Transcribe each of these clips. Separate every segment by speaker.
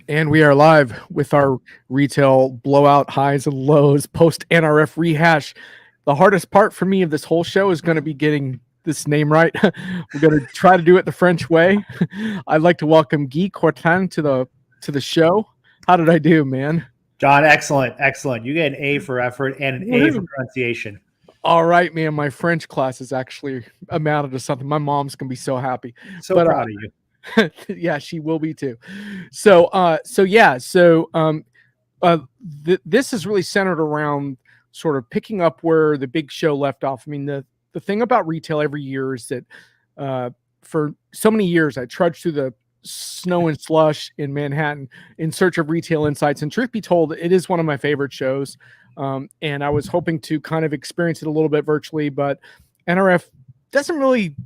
Speaker 1: And we are live with our retail blowout highs and lows post NRF rehash. The hardest part for me of this whole show is going to be getting this name right. We're going to try to do it the French way. I'd like to welcome Guy Courtin to the show. How did I do, man?
Speaker 2: John, excellent, excellent. You get an A for effort and an A for pronunciation.
Speaker 1: All right, man. My French class is actually amounted to something. My mom's going to be so happy.
Speaker 2: So proud of you.
Speaker 1: Yeah, she will be too. So this is really centered around sort of picking up where the big show left off. I mean, the thing about retail every year is that for so many years I trudged through the snow and slush in Manhattan in search of retail insights. And truth be told, it is one of my favorite shows. And I was hoping to kind of experience it a little bit virtually, but NRF doesn't really.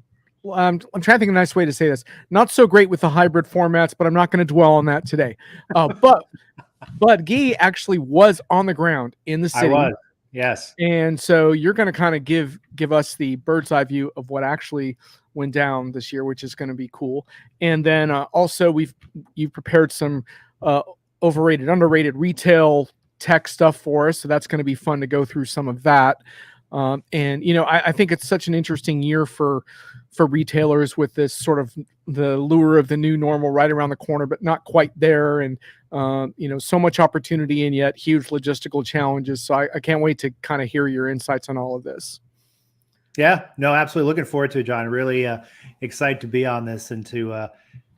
Speaker 1: I'm trying to think of a nice way to say this. Not so great with the hybrid formats, but I'm not going to dwell on that today. But Guy actually was on the ground in the city.
Speaker 2: I was, yes.
Speaker 1: And so you're going to kind of give us the bird's eye view of what actually went down this year, which is going to be cool. And then also you've prepared some overrated, underrated retail tech stuff for us. So that's going to be fun to go through some of that. And I think it's such an interesting year for retailers with this sort of the lure of the new normal right around the corner, but not quite there. And so much opportunity and yet huge logistical challenges. So I can't wait to kind of hear your insights on all of this.
Speaker 2: Yeah, no, absolutely. Looking forward to it, John. Really excited to be on this and to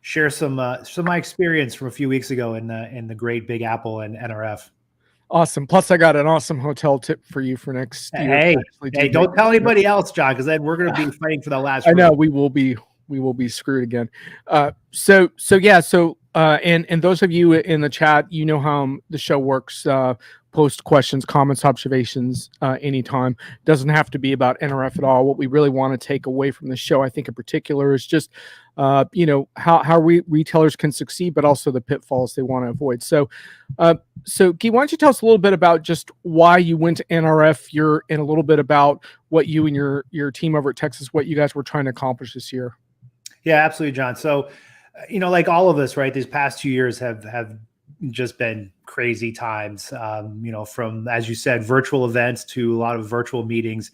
Speaker 2: share some of my experience from a few weeks ago in the great Big Apple and NRF.
Speaker 1: Awesome. Plus, I got an awesome hotel tip for you for next year.
Speaker 2: Hey, don't tell anybody else, John, because then we're going to be fighting for the last.
Speaker 1: I know we will be screwed again. So those of you in the chat, you know how the show works. Post questions, comments, observations anytime. Doesn't have to be about NRF at all. What we really want to take away from the show, I think in particular, is just how retailers can succeed, but also the pitfalls they want to avoid. So Guy, why don't you tell us a little bit about just why you went to NRF, and a little bit about what you and your team over at Texas, what you guys were trying to accomplish this year.
Speaker 2: Yeah, absolutely, John. So, like all of us, right? These past 2 years have just been crazy times. From, as you said, virtual events to a lot of virtual meetings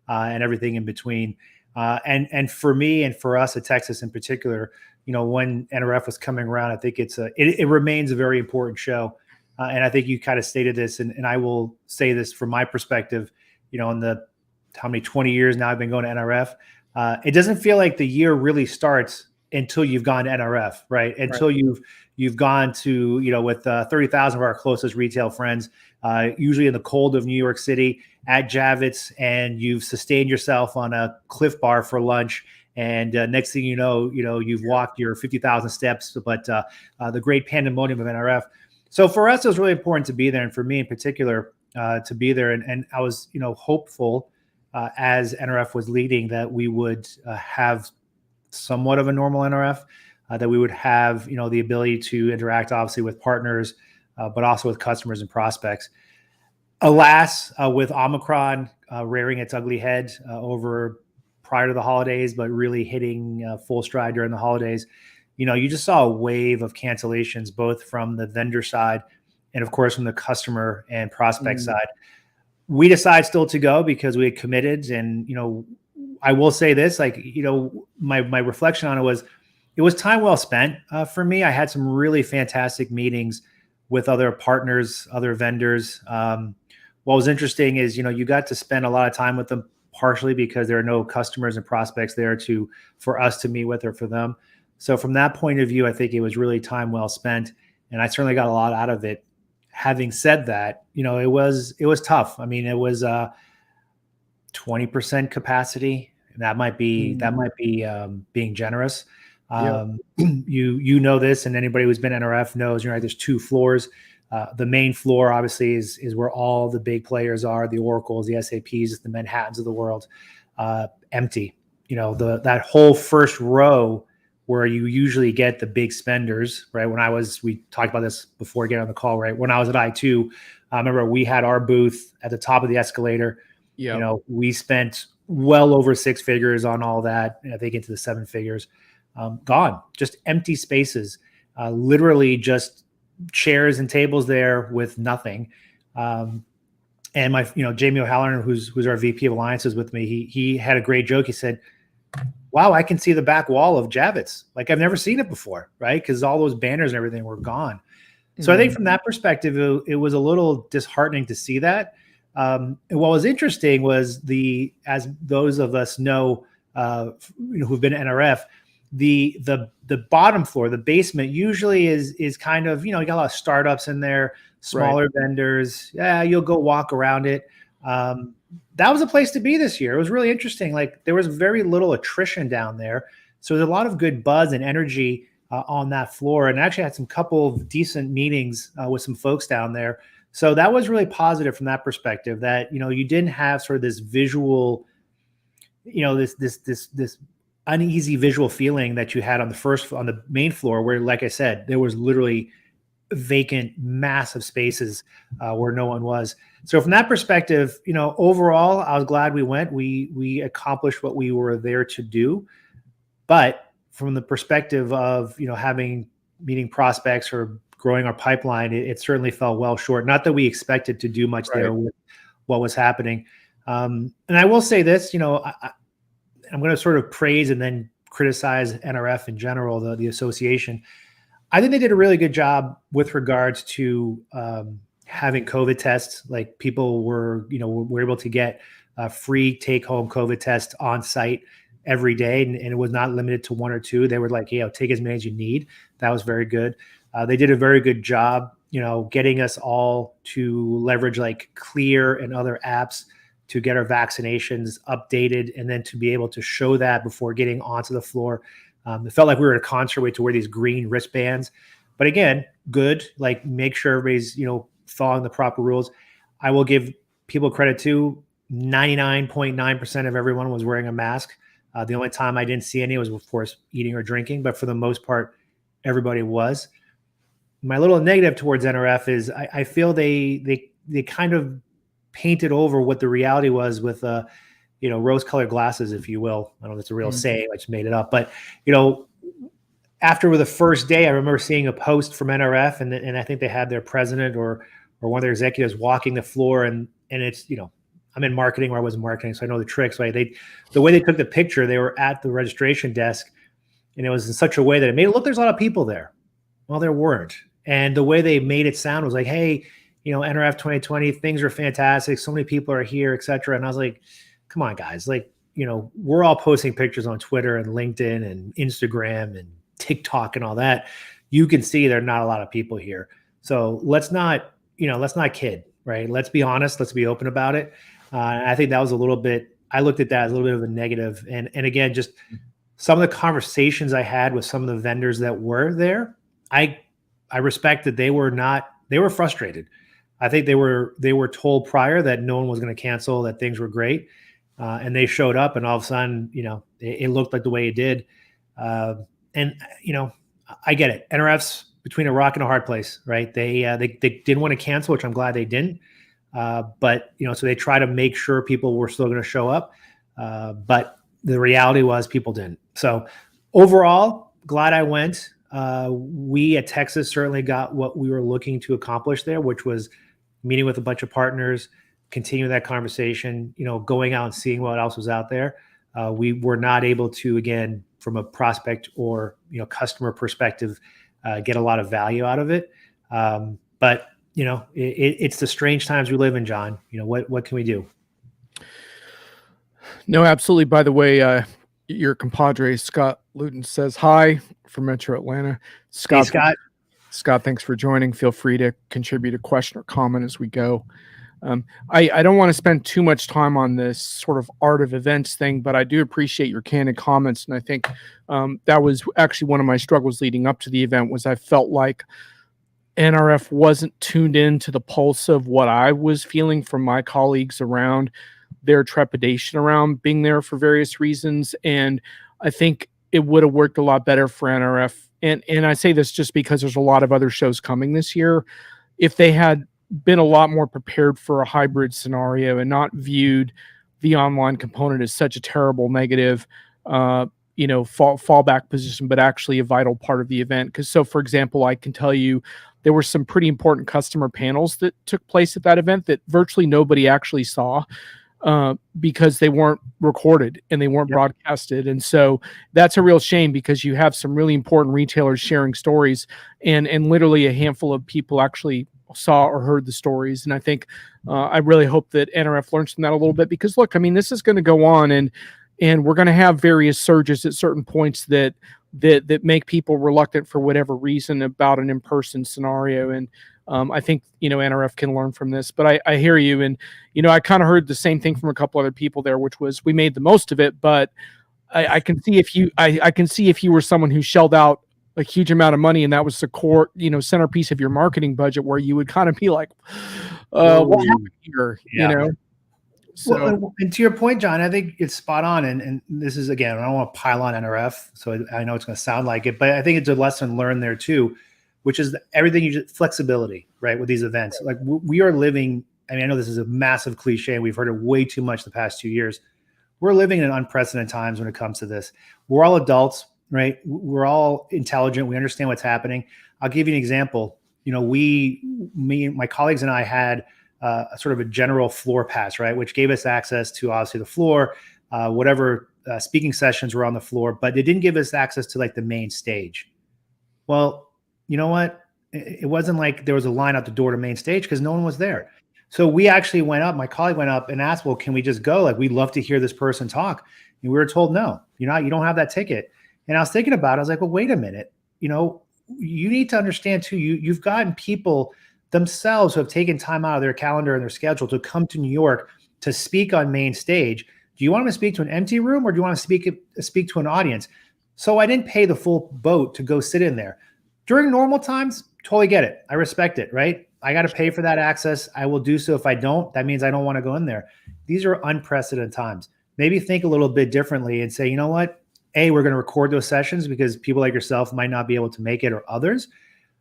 Speaker 2: and everything in between. And for me and for us at Texas in particular, when NRF was coming around, I think it remains a very important show. And I think you kind of stated this, and I will say this from my perspective, in the how many 20 years now I've been going to NRF. It doesn't feel like the year really starts until you've gone to NRF, right? Until you've gone to, with 30,000 of our closest retail friends, usually in the cold of New York City at Javits, and you've sustained yourself on a Cliff Bar for lunch. And next thing you know, you've walked your 50,000 steps, but the great pandemonium of NRF. So for us, it was really important to be there. And for me in particular, to be there. And I was, hopeful as NRF was leading that we would have somewhat of a normal NRF, that we would have, the ability to interact obviously with partners, but also with customers and prospects. Alas, with Omicron rearing its ugly head over prior to the holidays, but really hitting full stride during the holidays, you just saw a wave of cancellations, both from the vendor side and of course from the customer and prospect side. We decided still to go because we had committed. And, I will say this, my reflection on it was time well spent for me. I had some really fantastic meetings with other partners, other vendors. What was interesting is, you got to spend a lot of time with them, partially because there are no customers and prospects there for us to meet with or for them. So from that point of view, I think it was really time well spent, and I certainly got a lot out of it. Having said that, it was tough. I mean, it was 20% capacity. That might be being generous. You know this, and anybody who's been NRF knows. There's 2 floors. The main floor obviously is where all the big players are: the Oracles, the SAPs, the Manhattans of the world. Empty. That whole first row where you usually get the big spenders, right? We talked about this before getting on the call, right? When I was at I2, I remember we had our booth at the top of the escalator. Yeah. We spent well over 6 figures on all that. I think into the 7 figures. Gone, just empty spaces, literally just chairs and tables there with nothing. And my, Jamie O'Halloran, who's our VP of Alliances with me, he had a great joke. He said, wow, I can see the back wall of Javits. Like I've never seen it before, right? Because all those banners and everything were gone. So I think from that perspective, it was a little disheartening to see that. And what was interesting was as those of us know, who've been at NRF, the bottom floor, the basement, usually is kind of, you got a lot of startups in there, smaller vendors. Yeah, you'll go walk around it. That was a place to be this year. It was really interesting. Like there was very little attrition down there, so there's a lot of good buzz and energy on that floor. And I actually had some couple of decent meetings with some folks down there. So that was really positive from that perspective. That you didn't have sort of this visual, this uneasy visual feeling that you had on the main floor, where, like I said, there was literally vacant, massive spaces where no one was. So from that perspective, overall, I was glad we went. We accomplished what we were there to do. But from the perspective of having meeting prospects or growing our pipeline, it certainly fell well short. Not that we expected to do much there with what was happening. And I will say this, I'm going to sort of praise and then criticize NRF in general, the association. I think they did a really good job with regards to having COVID tests. Like people were able to get a free take-home COVID test on site every day, and it was not limited to one or two. They were like, take as many as you need. That was very good. They did a very good job, getting us all to leverage like Clear and other apps to get our vaccinations updated, and then to be able to show that before getting onto the floor. It felt like we were at a concert to wear these green wristbands. But again, good, like make sure everybody's, following the proper rules. I will give people credit too. 99.9% of everyone was wearing a mask. The only time I didn't see any was, of course, eating or drinking. But for the most part, everybody was. My little negative towards NRF is I feel they kind of painted over what the reality was with rose-colored glasses, if you will. I don't know if it's a real saying, I just made it up. But, after the first day, I remember seeing a post from NRF, and I think they had their president or one of their executives walking the floor, and it's, I'm in marketing where I was marketing, so I know the tricks, right? The way they took the picture, they were at the registration desk, and it was in such a way that it made it look there's a lot of people there. Well, there weren't. And the way they made it sound was like, hey, NRF 2020, things are fantastic. So many people are here, et cetera. And I was like, come on, guys. Like, we're all posting pictures on Twitter and LinkedIn and Instagram and TikTok and all that. You can see there are not a lot of people here. So let's not kid, right? Let's be honest. Let's be open about it. I think that was a little bit, I looked at that as a little bit of a negative. And again, just some of the conversations I had with some of the vendors that were there, I respect that they were frustrated. I think they were told prior that no one was going to cancel, that things were great. And they showed up, and all of a sudden, it looked like the way it did. And I get it. NRF's between a rock and a hard place, right? They didn't want to cancel, which I'm glad they didn't. But so they try to make sure people were still going to show up. But the reality was people didn't. So overall, glad I went. We at Texas certainly got what we were looking to accomplish there, which was meeting with a bunch of partners, continuing that conversation, going out and seeing what else was out there. We were not able to, again, from a prospect or customer perspective, get a lot of value out of it. But it's the strange times we live in, John. What can we do?
Speaker 1: No, absolutely. By the way, your compadre Scott Luton says hi from Metro Atlanta.
Speaker 2: Scott. Hey,
Speaker 1: Scott, thanks for joining. Feel free to contribute a question or comment as we go. I don't want to spend too much time on this sort of art of events thing, but I do appreciate your candid comments. And I think that was actually one of my struggles leading up to the event, was I felt like NRF wasn't tuned in to the pulse of what I was feeling from my colleagues around their trepidation around being there for various reasons. And I think it would have worked a lot better for NRF. And I say this just because there's a lot of other shows coming this year. If they had been a lot more prepared for a hybrid scenario and not viewed the online component as such a terrible negative, fallback position, but actually a vital part of the event. Because so, for example, I can tell you there were some pretty important customer panels that took place at that event that virtually nobody actually saw, because they weren't recorded and they weren't broadcasted. And so that's a real shame, because you have some really important retailers sharing stories, and literally a handful of people actually saw or heard the stories. And I think I really hope that NRF learns from that a little bit, because look, I mean, this is going to go on, and we're going to have various surges at certain points that make people reluctant for whatever reason about an in-person scenario. And I think, NRF can learn from this. But I hear you. And, I kind of heard the same thing from a couple other people there, which was we made the most of it. But I can see if you were someone who shelled out a huge amount of money and that was the core, centerpiece of your marketing budget, where you would kind of be like, what happened here? So,
Speaker 2: well, and to your point, John, I think it's spot on. And this is, again, I don't want to pile on NRF, so I know it's going to sound like it, but I think it's a lesson learned there too, which is everything flexibility, right? With these events, like we are living. I mean, I know this is a massive cliche. We've heard it way too much the past 2 years. We're living in unprecedented times when it comes to this. We're all adults, right? We're all intelligent. We understand what's happening. I'll give you an example. My colleagues and I had sort of a general floor pass, right? Which gave us access to obviously the floor, whatever speaking sessions were on the floor, but it didn't give us access to like the main stage. Well, you know what? It wasn't like there was a line out the door to main stage, because no one was there. So we actually went up, my colleague went up and asked, well, can we just go? Like, we'd love to hear this person talk. And we were told, no, you don't have that ticket. And I was thinking about it. I was like, well, wait a minute. You need to understand too, you've gotten people themselves who have taken time out of their calendar and their schedule to come to New York to speak on main stage. Do you want them to speak to an empty room, or do you want to speak to an audience? So I didn't pay the full boat to go sit in there. During normal times, totally get it. I respect it, right? I got to pay for that access. I will do so. If I don't, that means I don't want to go in there. These are unprecedented times. Maybe think a little bit differently and say, you know what? A, we're going to record those sessions because people like yourself might not be able to make it, or others.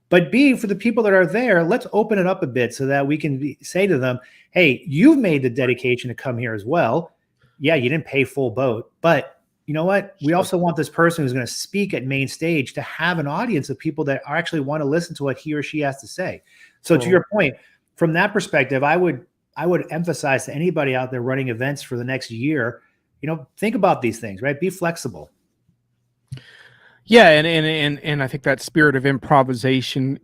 Speaker 2: But B, for the people that are there, let's open it up a bit so that we can say to them, hey, you've made the dedication to come here as well. Yeah, you didn't pay full boat, but you know what? We also want this person who's going to speak at main stage to have an audience of people that actually want to listen to what he or she has to say. So to your point, from that perspective, I would emphasize to anybody out there running events for the next year, think about these things, right? Be flexible.
Speaker 1: Yeah, and I think that spirit of improvisation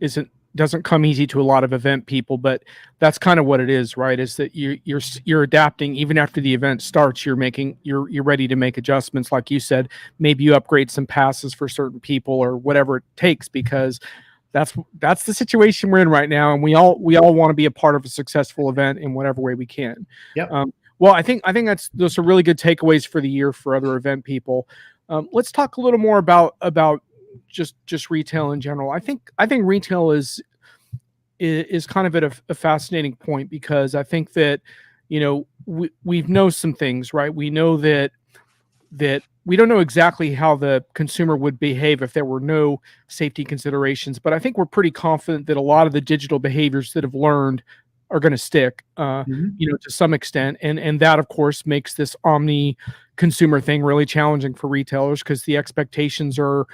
Speaker 1: doesn't come easy to a lot of event people, but that's kind of what it is, right? Is that you're adapting even after the event starts. You're ready to make adjustments, like you said. Maybe you upgrade some passes for certain people or whatever it takes, because that's the situation we're in right now, and we all want to be a part of a successful event in whatever way we can.
Speaker 2: Yep.
Speaker 1: Well, I think those are really good takeaways for the year for other event people. Let's talk a little more about just retail in general. I think retail is kind of at a fascinating point, because I think that we know some things, right? We know that we don't know exactly how the consumer would behave if there were no safety considerations, but I think we're pretty confident that a lot of the digital behaviors that have learned are going to stick, to some extent. And that, of course, makes this omni consumer thing really challenging for retailers, because the expectations are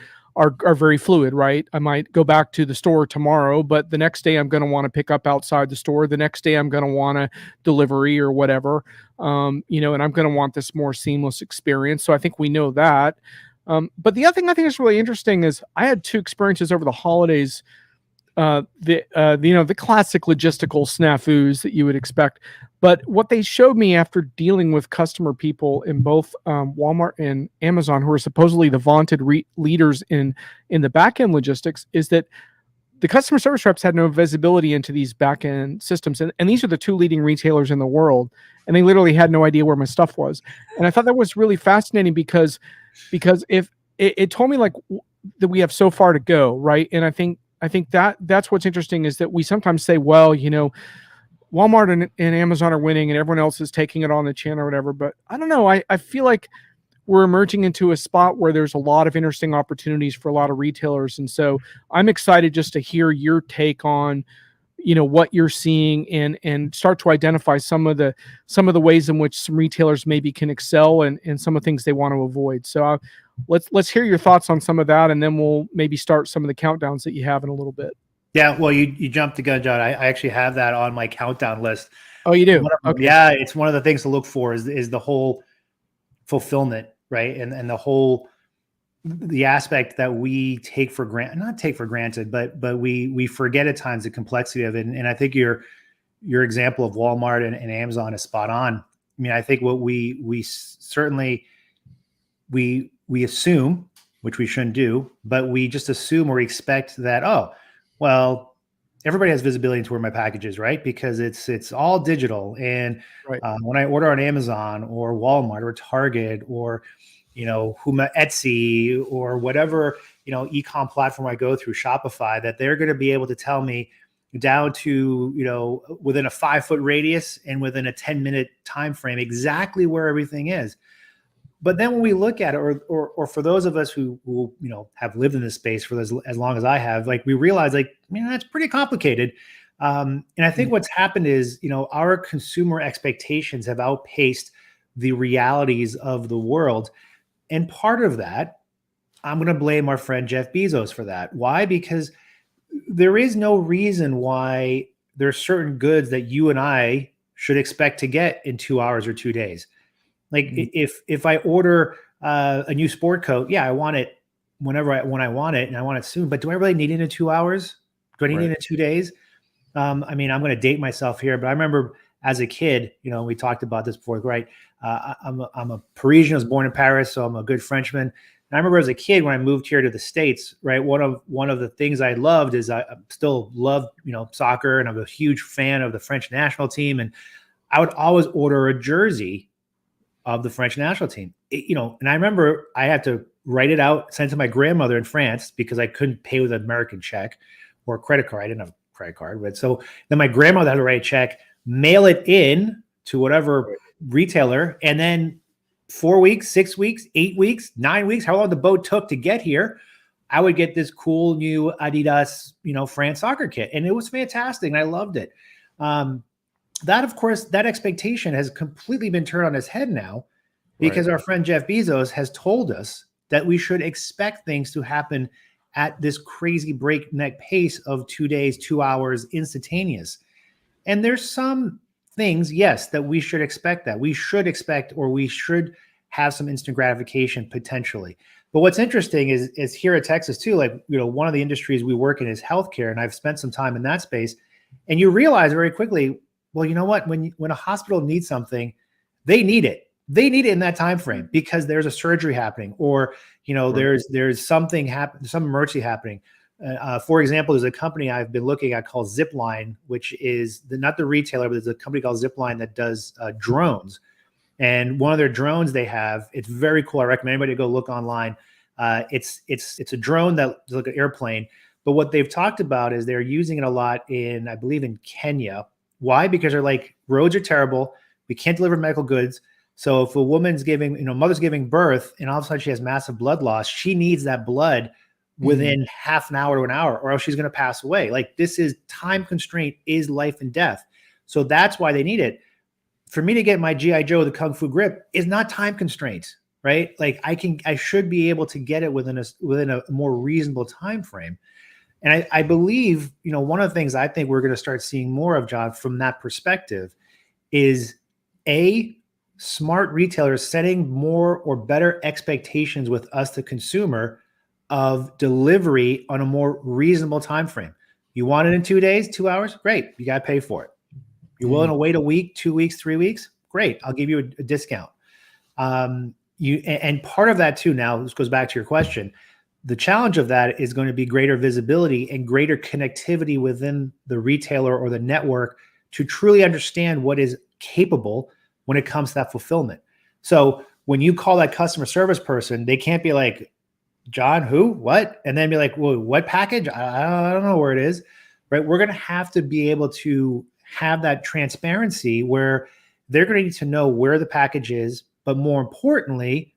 Speaker 1: very fluid, right? I might go back to the store tomorrow, but the next day I'm going to want to pick up outside the store. The next day I'm going to want a delivery or whatever, and I'm going to want this more seamless experience. So I think we know that. But the other thing I think is really interesting is I had two experiences over the holidays. The classic logistical snafus that you would expect, but what they showed me after dealing with customer people in both Walmart and Amazon, who are supposedly the vaunted leaders in the back end logistics, is that the customer service reps had no visibility into these back end systems, and these are the two leading retailers in the world, and they literally had no idea where my stuff was. And I thought that was really fascinating, because if it told me like that we have so far to go, right? And I think that's what's interesting, is that we sometimes say, well, Walmart and Amazon are winning and everyone else is taking it on the chin or whatever. But I don't know. I feel like we're emerging into a spot where there's a lot of interesting opportunities for a lot of retailers. And so I'm excited just to hear your take on, what you're seeing, and start to identify some of the ways in which some retailers maybe can excel, and some of the things they want to avoid. So let's hear your thoughts on some of that, and then we'll maybe start some of the countdowns that you have in a little bit.
Speaker 2: Yeah, well, you jumped the gun, John. I actually have that on my countdown list.
Speaker 1: Oh, you do? Okay.
Speaker 2: Yeah, it's one of the things to look for is the whole fulfillment, right? And the aspect that we take for granted, not take for granted, but we forget at times the complexity of it. And I think your example of Walmart and Amazon is spot on. I mean, I think what we certainly we assume, which we shouldn't do, but we just assume or we expect that, oh, well, everybody has visibility into where my package is, right? Because it's all digital. And
Speaker 1: Right.
Speaker 2: When I order on Amazon or Walmart or Target or, Etsy or whatever, e-com platform I go through, Shopify, that they're going to be able to tell me down to, within a 5-foot radius and within a 10-minute time frame, exactly where everything is. But then when we look at it, or for those of us who have lived in this space for as long as I have, like, we realize, like, that's pretty complicated. And I think what's happened is, our consumer expectations have outpaced the realities of the world. And part of that, I'm going to blame our friend Jeff Bezos for that. Why? Because there is no reason why there's certain goods that you and I should expect to get in 2 hours or 2 days. Like, if I order a new sport coat, yeah, I want it when I want it, and I want it soon. But do I really need it in 2 hours? Do I need it in 2 days? I mean, I'm going to date myself here, but I remember as a kid, we talked about this before, right? I'm a Parisian. I was born in Paris, so I'm a good Frenchman. And I remember as a kid when I moved here to the States, right? One of the things I loved is I still love soccer, and I'm a huge fan of the French national team, and I would always order a jersey of the French national team. And I remember I had to write it out, send it to my grandmother in France because I couldn't pay with an American check or a credit card. I didn't have a credit card, but so then my grandmother had to write a check, mail it in to whatever retailer, and then 4 weeks, 6 weeks, 8 weeks, 9 weeks, how long the boat took to get here, I would get this cool new Adidas, France soccer kit. And it was fantastic. And I loved it. That, of course, that expectation has completely been turned on its head now, because our friend Jeff Bezos has told us that we should expect things to happen at this crazy breakneck pace of 2 days, 2 hours, instantaneous. And there's some things, yes, that we should expect, that we should expect, or we should have some instant gratification potentially. But what's interesting is here at Texas too, like, one of the industries we work in is healthcare, and I've spent some time in that space, and you realize very quickly, well, you know what? When a hospital needs something, they need it. They need it in that time frame because there's a surgery happening, or there's something some emergency happening. For example, there's a company I've been looking at called Zipline, which is not the retailer, but there's a company called Zipline that does drones. And one of their drones they have, it's very cool. I recommend anybody to go look online. It's a drone that's like an airplane. But what they've talked about is they're using it a lot I believe in Kenya. Why? Because they're like, roads are terrible. We can't deliver medical goods. So if a woman's mother's giving birth, and all of a sudden she has massive blood loss, she needs that blood within half an hour to an hour, or else she's going to pass away. Like, this is time constraint is life and death. So that's why they need it. For me to get my G.I. Joe, the Kung Fu grip, is not time constraint, right? Like, I should be able to get it within a more reasonable time frame. And I believe, one of the things I think we're going to start seeing more of, John, from that perspective is smart retailers setting more or better expectations with us, the consumer, of delivery on a more reasonable time frame. You want it in 2 days, 2 hours? Great. You got to pay for it. You're willing to wait a week, 2 weeks, 3 weeks? Great. I'll give you a discount. And part of that too, now this goes back to your question, the challenge of that is going to be greater visibility and greater connectivity within the retailer or the network to truly understand what is capable when it comes to that fulfillment. So when you call that customer service person, they can't be like, John, who, what? And then be like, well, what package? I don't know where it is, right? We're going to have to be able to have that transparency where they're going to need to know where the package is, but more importantly,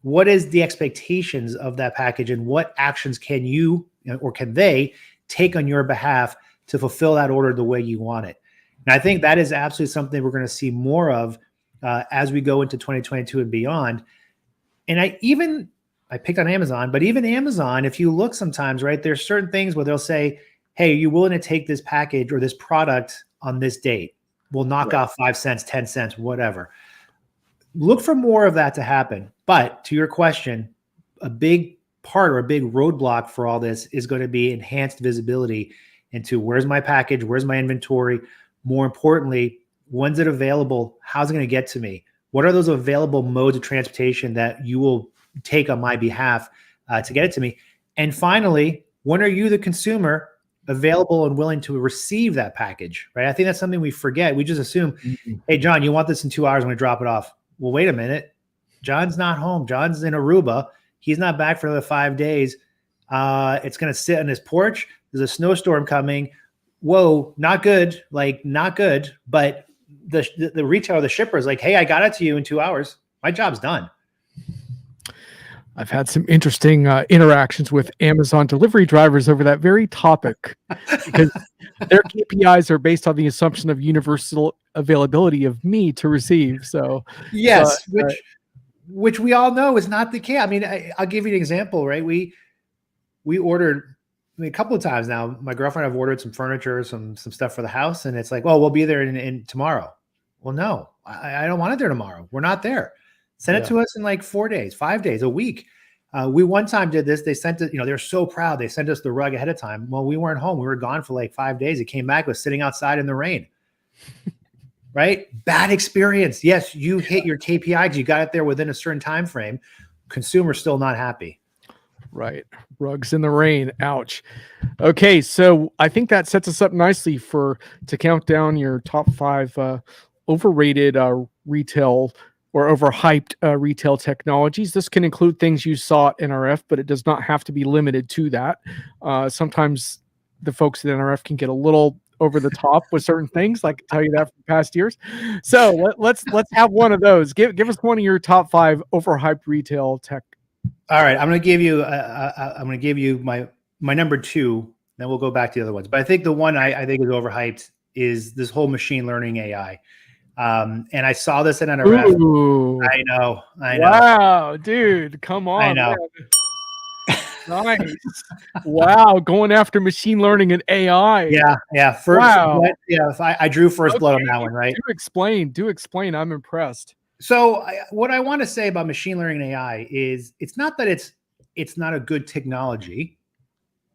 Speaker 2: what is the expectations of that package and what actions can you or can they take on your behalf to fulfill that order the way you want it? And I think that is absolutely something we're going to see more of as we go into 2022 and beyond. And I even I picked on Amazon, but even Amazon, if you look sometimes, right, there's certain things where they'll say, hey, are you willing to take this package or this product on this date? We'll knock off 5 cents, 10 cents, whatever. Look for more of that to happen. But to your question, a big part or a big roadblock for all this is going to be enhanced visibility into where's my package, where's my inventory. More importantly, when's it available? How's it going to get to me? What are those available modes of transportation that you will take on my behalf to get it to me? And finally, when are you, the consumer, available and willing to receive that package, right? I think that's something we forget. We just assume, hey, John, you want this in 2 hours, I'm going to drop it off. Well, wait a minute. John's not home. John's in Aruba. He's not back for another 5 days. It's going to sit on his porch. There's a snowstorm coming. Whoa, not good. Like, not good. But the retailer, the shipper is like, hey, I got it to you in 2 hours. My job's done.
Speaker 1: I've had some interesting interactions with Amazon delivery drivers over that very topic because their KPIs are based on the assumption of universal availability of me to receive. So
Speaker 2: yes, which we all know is not the case. I mean, I'll give you an example, right? We ordered, I mean, a couple of times now. My girlfriend and I've ordered some furniture, some stuff for the house, and it's like, well, we'll be there in tomorrow. Well, no, I don't want it there tomorrow. We're not there. Send it to us in like 4 days, 5 days, a week. We one time did this. They sent it, they're so proud. They sent us the rug ahead of time. Well, we weren't home. We were gone for like 5 days. It came back, was sitting outside in the rain. Right? Bad experience. Yes, you hit your KPI because you got it there within a certain time frame. Consumer's still not happy.
Speaker 1: Right. Rugs in the rain. Ouch. Okay. So I think that sets us up nicely to count down your top 5 overrated retail or overhyped retail technologies. This can include things you saw at NRF, but it does not have to be limited to that. Sometimes the folks at NRF can get a little over the top with certain things. I can tell you that from past years. So let's have one of those. Give us one of your top 5 overhyped retail tech.
Speaker 2: All right, I'm going to give you my number 2. Then we'll go back to the other ones. But I think the one I think is overhyped is this whole machine learning AI. And I saw this in NRF.
Speaker 1: Ooh.
Speaker 2: I know.
Speaker 1: Wow, dude, come on.
Speaker 2: I know.
Speaker 1: Nice. Wow, going after machine learning and AI.
Speaker 2: Yeah. First, wow. I drew first blood on that one, right?
Speaker 1: Do explain. I'm impressed.
Speaker 2: So what I want to say about machine learning and AI is it's not that it's not a good technology.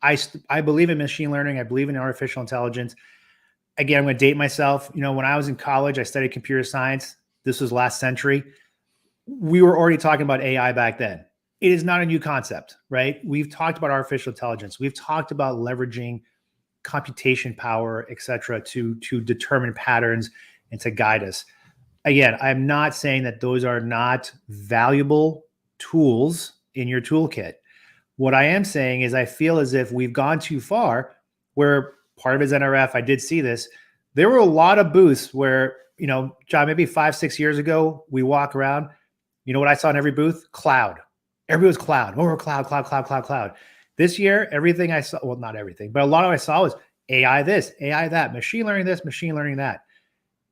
Speaker 2: I believe in machine learning. I believe in artificial intelligence. Again, I'm going to date myself. When I was in college, I studied computer science. This was last century. We were already talking about AI back then. It is not a new concept, right? We've talked about artificial intelligence. We've talked about leveraging computation power, et cetera, to determine patterns and to guide us. Again, I'm not saying that those are not valuable tools in your toolkit. What I am saying is I feel as if we've gone too far where part of his NRF, I did see this. There were a lot of booths where, John, maybe 5-6 years ago, we walk around. You know what I saw in every booth? Cloud. Everybody was cloud. Oh, cloud. This year, everything I saw, well, not everything, but a lot of what I saw was AI this, AI that, machine learning this, machine learning that.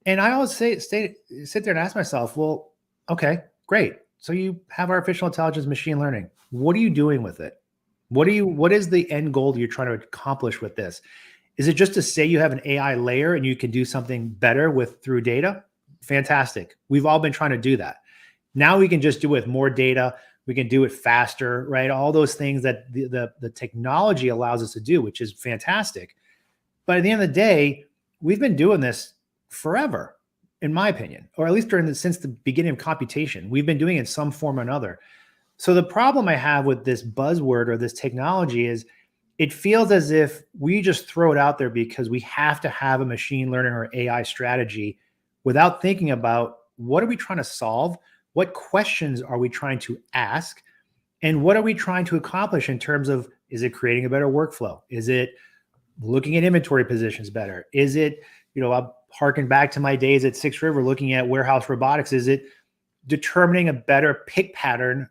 Speaker 2: And I always sit there and ask myself, well, okay, great. So you have artificial intelligence, machine learning. What are you doing with it? What is the end goal that you're trying to accomplish with this? Is it just to say you have an AI layer and you can do something better through data? Fantastic. We've all been trying to do that. Now we can just do it with more data. We can do it faster, right? All those things that the technology allows us to do, which is fantastic. But at the end of the day, we've been doing this forever, in my opinion, or at least since the beginning of computation. We've been doing it in some form or another. So the problem I have with this buzzword or this technology is it feels as if we just throw it out there because we have to have a machine learning or AI strategy without thinking about what are we trying to solve? What questions are we trying to ask? And what are we trying to accomplish in terms of, is it creating a better workflow? Is it looking at inventory positions better? Is it, I'll harken back to my days at Six River looking at warehouse robotics. Is it determining a better pick pattern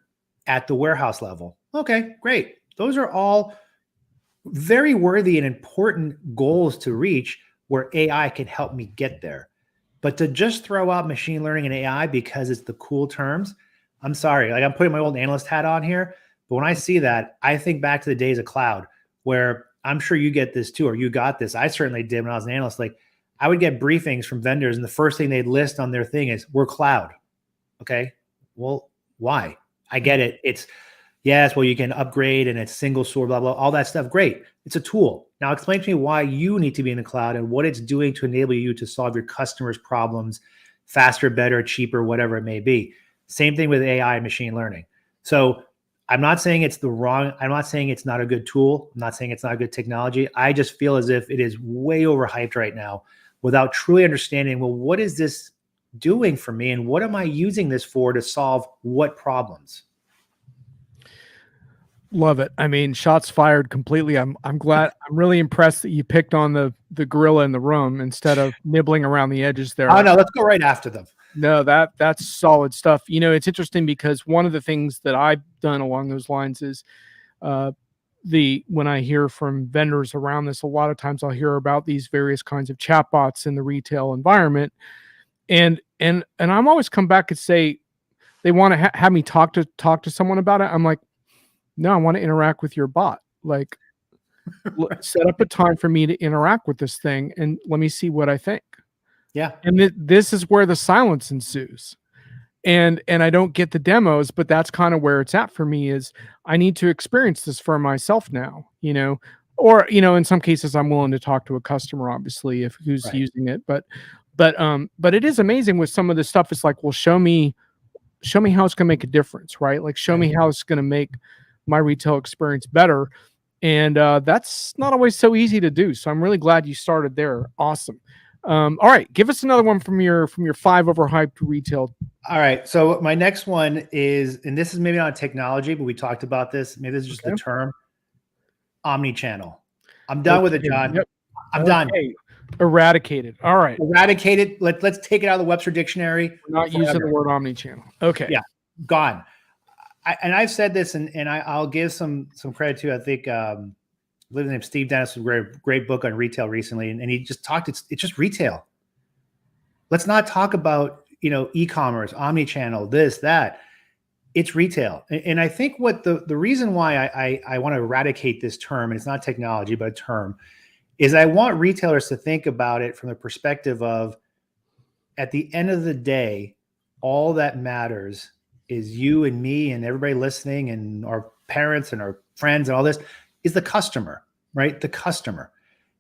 Speaker 2: at the warehouse level? Okay, great. Those are all very worthy and important goals to reach where AI can help me get there. But to just throw out machine learning and AI because it's the cool terms, I'm sorry. Like, I'm putting my old analyst hat on here, But when I see that, I think back to the days of cloud, where I'm sure you get this too, or you got this. I certainly did when I was an analyst. Like, I would get briefings from vendors, and the first thing they'd list on their thing is, we're cloud. Okay. Well, why? I get it. It's, yes, well, you can upgrade and it's single source, blah, blah, all that stuff. Great. It's a tool. Now explain to me why you need to be in the cloud and what it's doing to enable you to solve your customers' problems faster, better, cheaper, whatever it may be. Same thing with AI and machine learning. So I'm not saying I'm not saying it's not a good tool. I'm not saying it's not a good technology. I just feel as if it is way overhyped right now without truly understanding, well, what is this doing for me? And what am I using this for to solve what problems?
Speaker 1: Love it. I mean, shots fired completely. I'm glad. I'm really impressed that you picked on the gorilla in the room instead of nibbling around the edges there.
Speaker 2: Oh no, let's go right after them.
Speaker 1: No, that's solid stuff. You know, it's interesting because one of the things that I've done along those lines is when I hear from vendors around this, a lot of times I'll hear about these various kinds of chatbots in the retail environment. And I'm always come back and say they want to have me talk to someone about it. I'm like, no, I want to interact with your bot. Like, set up a time for me to interact with this thing and let me see what I think.
Speaker 2: Yeah.
Speaker 1: And this is where the silence ensues. And I don't get the demos, but that's kind of where it's at for me. Is I need to experience this for myself now, you know, or, you know, in some cases I'm willing to talk to a customer, obviously, if who's
Speaker 2: Right.
Speaker 1: using it. But it is amazing with some of this stuff. It's like, well, show me how it's gonna make a difference, right? Like, show me how it's gonna make my retail experience better. And that's not always so easy to do. So I'm really glad you started there. Awesome. All right, give us another one from your 5 overhyped retail.
Speaker 2: All right. So my next one is, and this is maybe not technology, but we talked about this. Maybe this is just the term, omnichannel. I'm done with it, John.
Speaker 1: Yep.
Speaker 2: I'm done.
Speaker 1: Eradicated. All right.
Speaker 2: Eradicated. Let's take it out of the Webster dictionary.
Speaker 1: We're not using the word omnichannel. Okay.
Speaker 2: Yeah. Gone. I've said this, and I'll give some credit to, I think, living name Steve Dennis, great book on retail recently, and he just talked. It's just retail. Let's not talk about, you know, e-commerce, omnichannel, this, that. It's retail, and I think what the reason why I want to eradicate this term, and it's not technology but a term, is I want retailers to think about it from the perspective of, at the end of the day, all that matters is you and me and everybody listening and our parents and our friends and all this is the customer, right? The customer.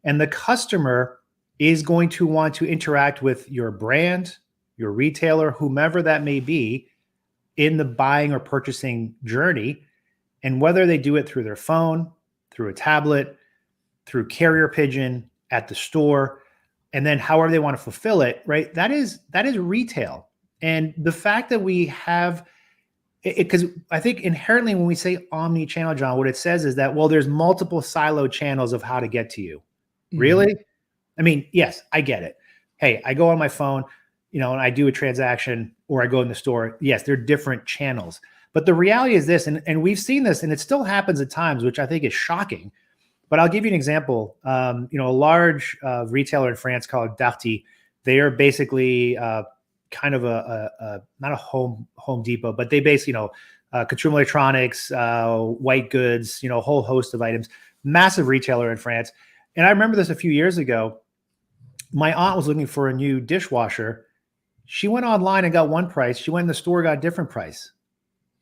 Speaker 2: And the customer is going to want to interact with your brand, your retailer, whomever that may be, in the buying or purchasing journey. And whether they do it through their phone, through a tablet, through carrier pigeon, at the store, and then however they want to fulfill it, right? That is retail. And the fact that we have because I think inherently when we say omni-channel, John, what it says is that, well, there's multiple siloed channels of how to get to you. Mm-hmm. Really? I mean, yes, I get it. Hey, I go on my phone, you know, and I do a transaction, or I go in the store. Yes, they're different channels. But the reality is this, and we've seen this, and it still happens at times, which I think is shocking. But I'll give you an example. You know, a large retailer in France called Darty, they are basically kind of not a Home Depot, but they basically, you know, consumer electronics, white goods, you know, a whole host of items, massive retailer in France. And I remember this a few years ago. My aunt was looking for a new dishwasher. She went online and got one price. She went in the store, got a different price.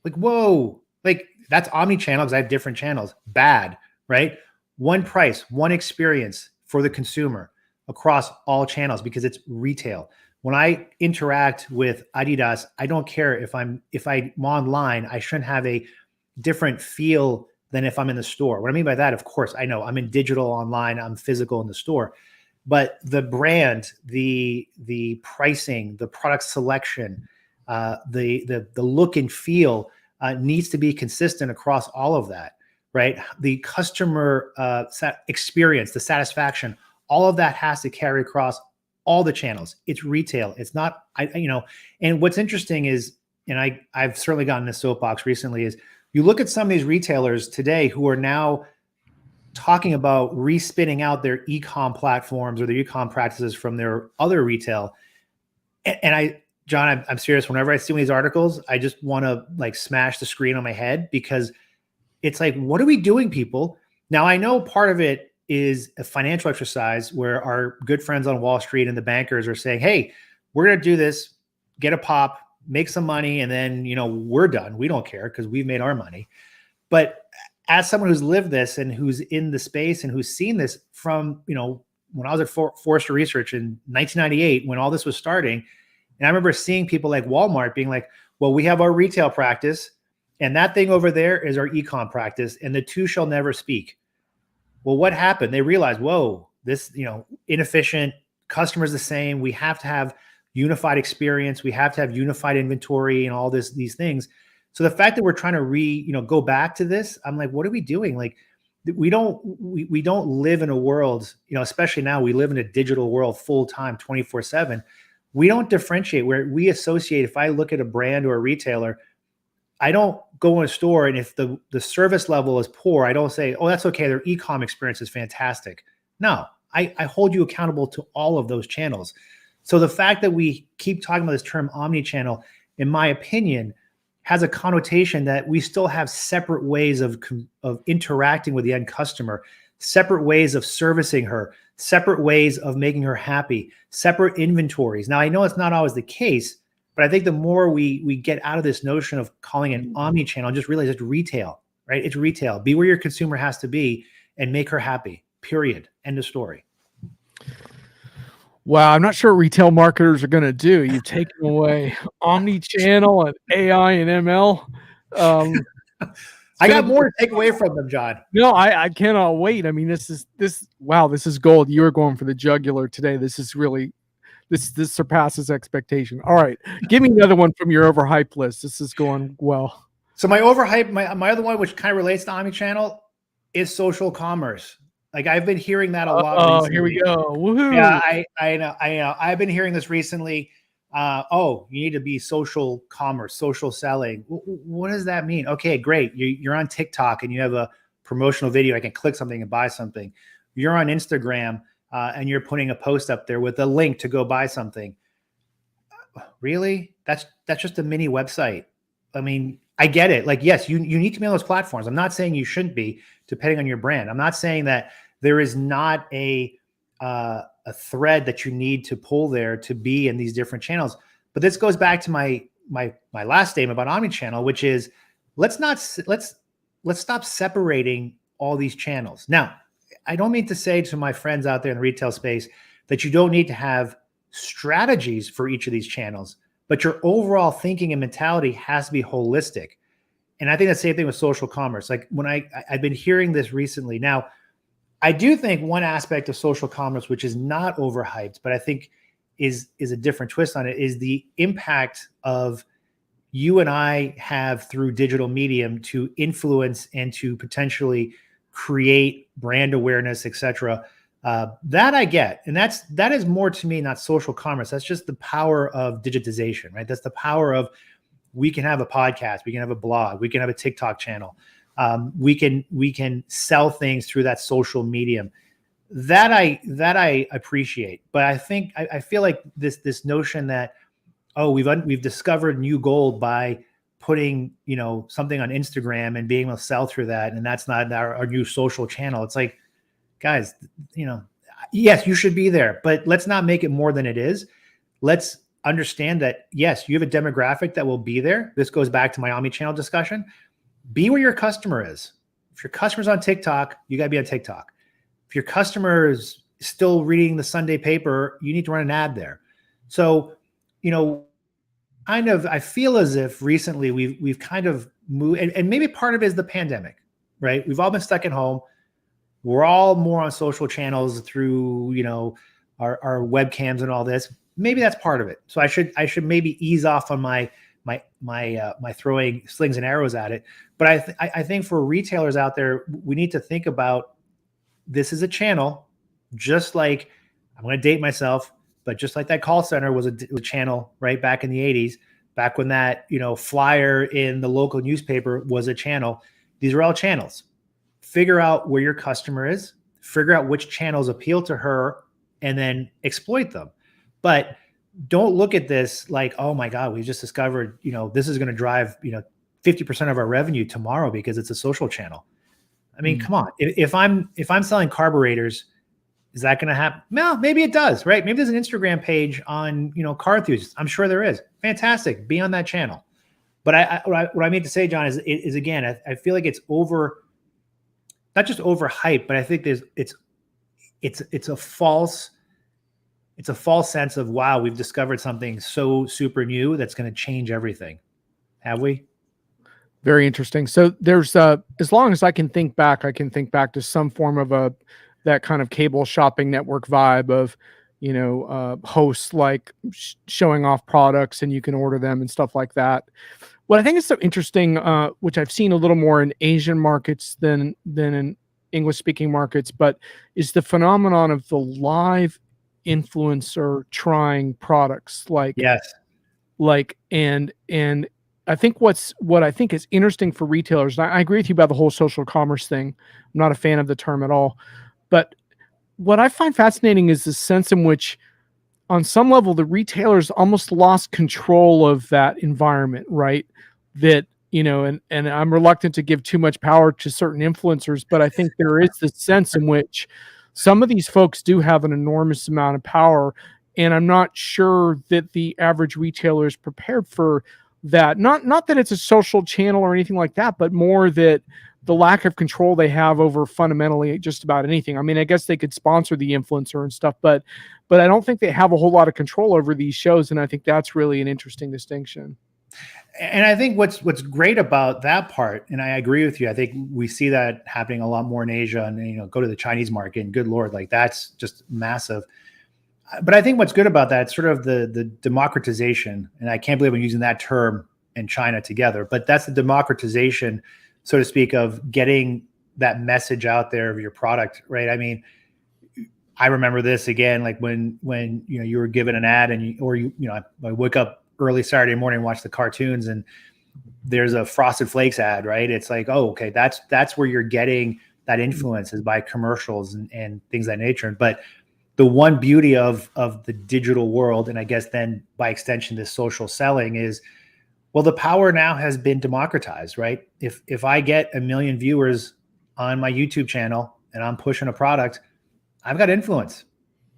Speaker 2: Like, whoa, like that's omni-channel because I have different channels. Bad, right? One price, one experience for the consumer across all channels because it's retail. When I interact with Adidas, I don't care if I'm online, I shouldn't have a different feel than if I'm in the store. What I mean by that, of course, I know I'm in digital online, I'm physical in the store, but the brand, the pricing, the product selection, the look and feel needs to be consistent across all of that, right? The customer experience, the satisfaction, all of that has to carry across all the channels. It's retail. It's not, you know, and what's interesting is, and I've certainly gotten this soapbox recently, is you look at some of these retailers today who are now talking about respinning out their e-com platforms or their e-com practices from their other retail. And John, I'm serious. Whenever I see one of these articles, I just want to like smash the screen on my head because it's like, what are we doing, people? Now, I know part of it is a financial exercise where our good friends on Wall Street and the bankers are saying, hey, we're going to do this, get a pop, make some money, and then, we're done. We don't care because we've made our money. But as someone who's lived this and who's in the space and who's seen this from, when I was at Forrester Research in 1998, when all this was starting, and I remember seeing people like Walmart being like, well, we have our retail practice and that thing over there is our e-com practice, and the two shall never speak. Well, what happened? They realized, whoa, this, inefficient, customers the same. We have to have unified experience. We have to have unified inventory and all these things. So the fact that we're trying to go back to this, I'm like, what are we doing? Like, we don't live in a world, especially now we live in a digital world full time, 24/7. We don't differentiate where we associate. If I look at a brand or a retailer, I don't go in a store, and if the service level is poor, I don't say, oh, that's okay, their e-com experience is fantastic. No, I hold you accountable to all of those channels. So the fact that we keep talking about this term omnichannel, in my opinion, has a connotation that we still have separate ways of interacting with the end customer, separate ways of servicing her, separate ways of making her happy, separate inventories. Now, I know it's not always the case, but I think the more we get out of this notion of calling it omnichannel, just realize it's retail, right? It's retail. Be where your consumer has to be and make her happy, period. End of story.
Speaker 1: Wow, I'm not sure what retail marketers are going to do. You've taken away omni-channel and AI and ML.
Speaker 2: I got more to take away from them, John.
Speaker 1: No, I cannot wait. I mean, this is gold. You are going for the jugular today. This is really, this surpasses expectation. All right, give me another one from your overhyped list. This is going well.
Speaker 2: So my overhyped, my other one, which kind of relates to omnichannel, is social commerce. Like, I've been hearing that a lot.
Speaker 1: Oh, here we go. Woohoo.
Speaker 2: Yeah, I know. I've been hearing this recently. You need to be social commerce, social selling. What does that mean? Okay, great. You're on TikTok and you have a promotional video. I can click something and buy something. You're on Instagram and you're putting a post up there with a link to go buy something. Really? That's just a mini website. I mean, I get it. Like, yes, you need to be on those platforms. I'm not saying you shouldn't be, depending on your brand. I'm not saying that there is not a thread that you need to pull there to be in these different channels. But this goes back to my last statement about omnichannel, which is let's stop separating all these channels. Now, I don't mean to say to my friends out there in the retail space that you don't need to have strategies for each of these channels, but your overall thinking and mentality has to be holistic. And I think the same thing with social commerce. Like, when I've been hearing this recently. Now, I do think one aspect of social commerce, which is not overhyped, but I think is a different twist on it, is the impact of you and I have through digital medium to influence and to potentially create brand awareness, et cetera. That I get. And that is more to me, not social commerce. That's just the power of digitization, right? That's the power of, we can have a podcast, we can have a blog, we can have a TikTok channel. We can sell things through that social medium. That I appreciate. But I feel like this notion that, oh, we've discovered new gold by putting, something on Instagram and being able to sell through that, and that's not our new social channel. It's like, guys, yes, you should be there, but let's not make it more than it is. Let's understand that, yes, you have a demographic that will be there. This goes back to my omnichannel discussion. Be where your customer is. If your customer's on TikTok, you got to be on TikTok. If your customer is still reading the Sunday paper, you need to run an ad there. So, I feel as if recently we've kind of moved, and maybe part of it is the pandemic, right? We've all been stuck at home. We're all more on social channels through, our webcams and all this. Maybe that's part of it. So I should maybe ease off on my throwing slings and arrows at it. But I think for retailers out there, we need to think about this is a channel, just like, I'm going to date myself, but just like that call center was a channel, right? Back in the 80s, back when that, flyer in the local newspaper was a channel. These are all channels. Figure out where your customer is, figure out which channels appeal to her, and then exploit them. But don't look at this like, oh my God, we just discovered, this is going to drive, 50% of our revenue tomorrow because it's a social channel. I mean, come on. If I'm selling carburetors, is that going to happen? No, maybe it does, right? Maybe there's an Instagram page on, car enthusiasts. I'm sure there is. Fantastic. Be on that channel. But what I mean to say, John, is again, I feel like it's not just overhyped, but I think it's a false sense of, wow, we've discovered something so super new that's going to change everything. Have we?
Speaker 1: Very interesting. So there's as long as I can think back to some form of that kind of cable shopping network vibe of, hosts like showing off products and you can order them and stuff like that. What I think is so interesting, which I've seen a little more in Asian markets than in English speaking markets, but is the phenomenon of the live influencer trying products and I think what I think is interesting for retailers, and I agree with you about the whole social commerce thing. I'm not a fan of the term at all, but what I find fascinating is the sense in which on some level the retailers almost lost control of that environment, right? That, and I'm reluctant to give too much power to certain influencers, but I think there is this sense in which some of these folks do have an enormous amount of power, and I'm not sure that the average retailer is prepared for that. Not that it's a social channel or anything like that, but more that the lack of control they have over fundamentally just about anything. I mean, I guess they could sponsor the influencer and stuff, but I don't think they have a whole lot of control over these shows, and I think that's really an interesting distinction.
Speaker 2: And I think what's great about that part, and I agree with you, I think we see that happening a lot more in Asia, and go to the Chinese market, and good Lord, like that's just massive. But I think what's good about that, it's sort of the democratization, and I can't believe I'm using that term in China together, but that's the democratization, so to speak, of getting that message out there of your product, right? I mean, I remember this again, like when you were given an ad and I wake up early Saturday morning and watch the cartoons and there's a Frosted Flakes ad, right? It's like, oh, okay, that's where you're getting that influence is by commercials and things of that nature. But the one beauty of the digital world, and I guess then by extension, this social selling is, well, the power now has been democratized, right? If I get 1 million viewers on my YouTube channel and I'm pushing a product, I've got influence.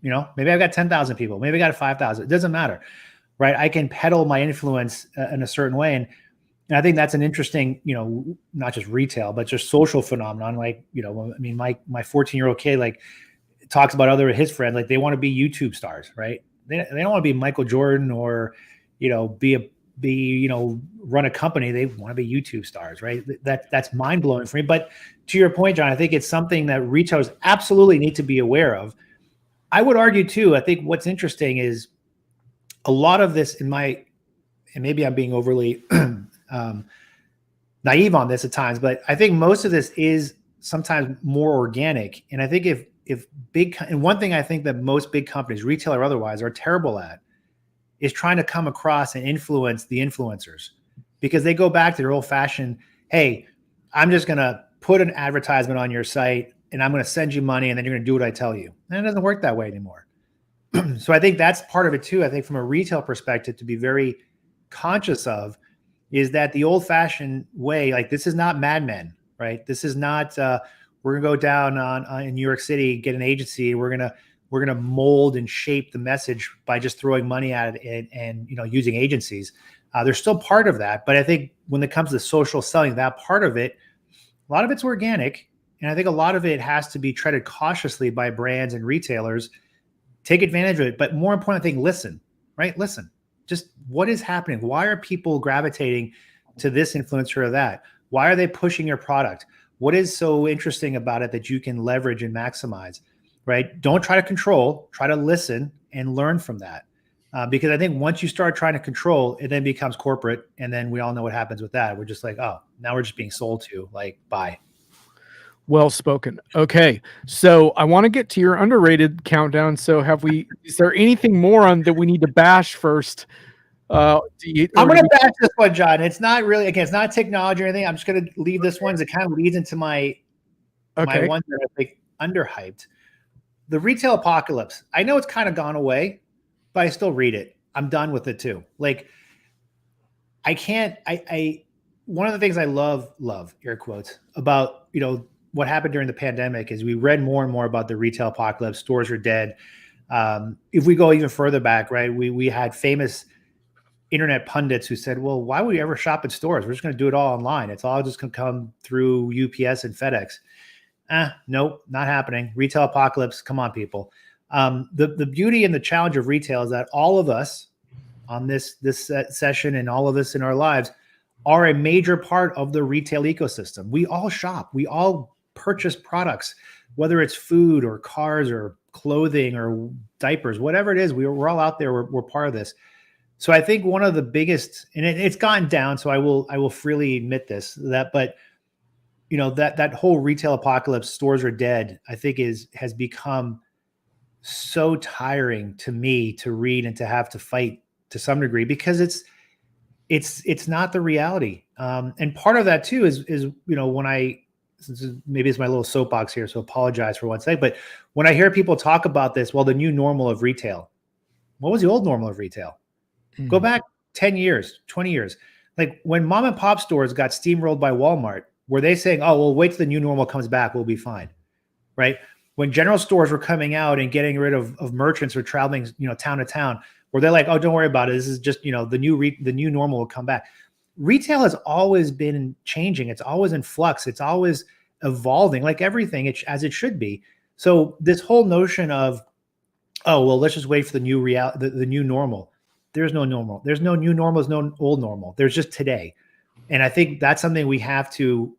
Speaker 2: Maybe I've got 10,000 people, maybe I got 5,000. It doesn't matter, right? I can peddle my influence in a certain way. And I think that's an interesting, not just retail, but just social phenomenon. Like, I mean, my 14-year-old kid, like, talks about his friends, like they want to be YouTube stars, right? They don't want to be Michael Jordan or, run a company. They want to be YouTube stars, right? That's mind blowing for me. But to your point, John, I think it's something that retailers absolutely need to be aware of. I would argue too, I think what's interesting is a lot of this and maybe I'm being overly naive on this at times, but I think most of this is sometimes more organic. And I think and one thing I think that most big companies, retail or otherwise, are terrible at is trying to come across and influence the influencers, because they go back to their old fashioned, hey, I'm just going to put an advertisement on your site and I'm going to send you money and then you're going to do what I tell you. And it doesn't work that way anymore. So I think that's part of it too. I think from a retail perspective, to be very conscious of is that the old fashioned way, like this is not Mad Men, right? This is not, we're going to go down in New York City, get an agency. We're going to mold and shape the message by just throwing money at it and using agencies. There's still part of that, but I think when it comes to social selling, that part of it, a lot of it's organic, and I think a lot of it has to be treaded cautiously by brands and retailers. Take advantage of it, but more important, I think, listen, right? Listen, just what is happening? Why are people gravitating to this influencer or that? Why are they pushing your product? What is so interesting about it that you can leverage and maximize? Right? Don't try to control, try to listen and learn from that. Because I think once you start trying to control, it then becomes corporate. And then we all know what happens with that. We're just like, oh, now we're just being sold to, like, bye.
Speaker 1: Well spoken. Okay. So I want to get to your underrated countdown. So is there anything more on that we need to bash first?
Speaker 2: I'm going to bash this one, John. It's not really, again, it's not technology or anything. I'm just going to leave this one as it kind of leads into my one that I think underhyped. The retail apocalypse. I know it's kind of gone away, but I still read it. I'm done with it too. Like, I one of the things I love, air quotes, about, what happened during the pandemic is we read more and more about the retail apocalypse. Stores are dead. If we go even further back, right, we had famous internet pundits who said, well, why would we ever shop at stores? We're just going to do it all online. It's all just going to come through UPS and FedEx. Nope, not happening. Retail apocalypse. Come on, people. The beauty and the challenge of retail is that all of us on this session and all of us in our lives are a major part of the retail ecosystem. We all shop. We all purchase products, whether it's food or cars or clothing or diapers, whatever it is. We're all out there. We're part of this. So I think one of the biggest, and it's gone down, so I will freely admit this, but that whole retail apocalypse, stores are dead, I think has become so tiring to me to read and to have to fight to some degree, because it's not the reality. And part of that too is when maybe it's my little soapbox here, so apologize for one second, but when I hear people talk about this, well, the new normal of retail, what was the old normal of retail? Go back 10 years, 20 years. Like when mom and pop stores got steamrolled by Walmart, were they saying, oh, well, wait till the new normal comes back, we'll be fine, right? When general stores were coming out and getting rid of merchants or traveling, town to town, were they like, oh, don't worry about it, this is just, the new normal will come back. Retail has always been changing. It's always in flux. It's always evolving, like everything, as it should be. So this whole notion of, oh, well, let's just wait for the new the new normal. There's no normal. There's no new normal. There's no old normal. There's just today. And I think that's something we have to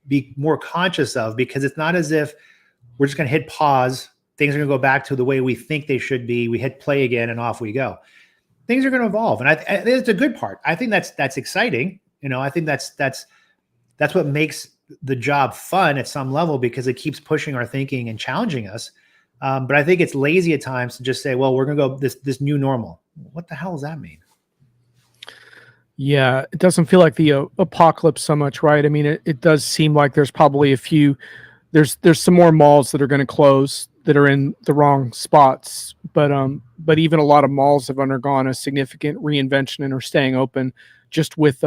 Speaker 2: be more conscious of, because it's not as if we're just going to hit pause. Things are going to go back to the way we think they should be. We hit play again and off we go. Things are going to evolve. And I think it's a good part. I think that's exciting. I think that's what makes the job fun at some level, because it keeps pushing our thinking and challenging us. But I think it's lazy at times to just say, well, we're going to go this new normal. What the hell does that mean?
Speaker 1: Yeah, it doesn't feel like the apocalypse so much, right? I mean, it does seem like there's probably there's some more malls that are going to close that are in the wrong spots, but even a lot of malls have undergone a significant reinvention and are staying open. Just with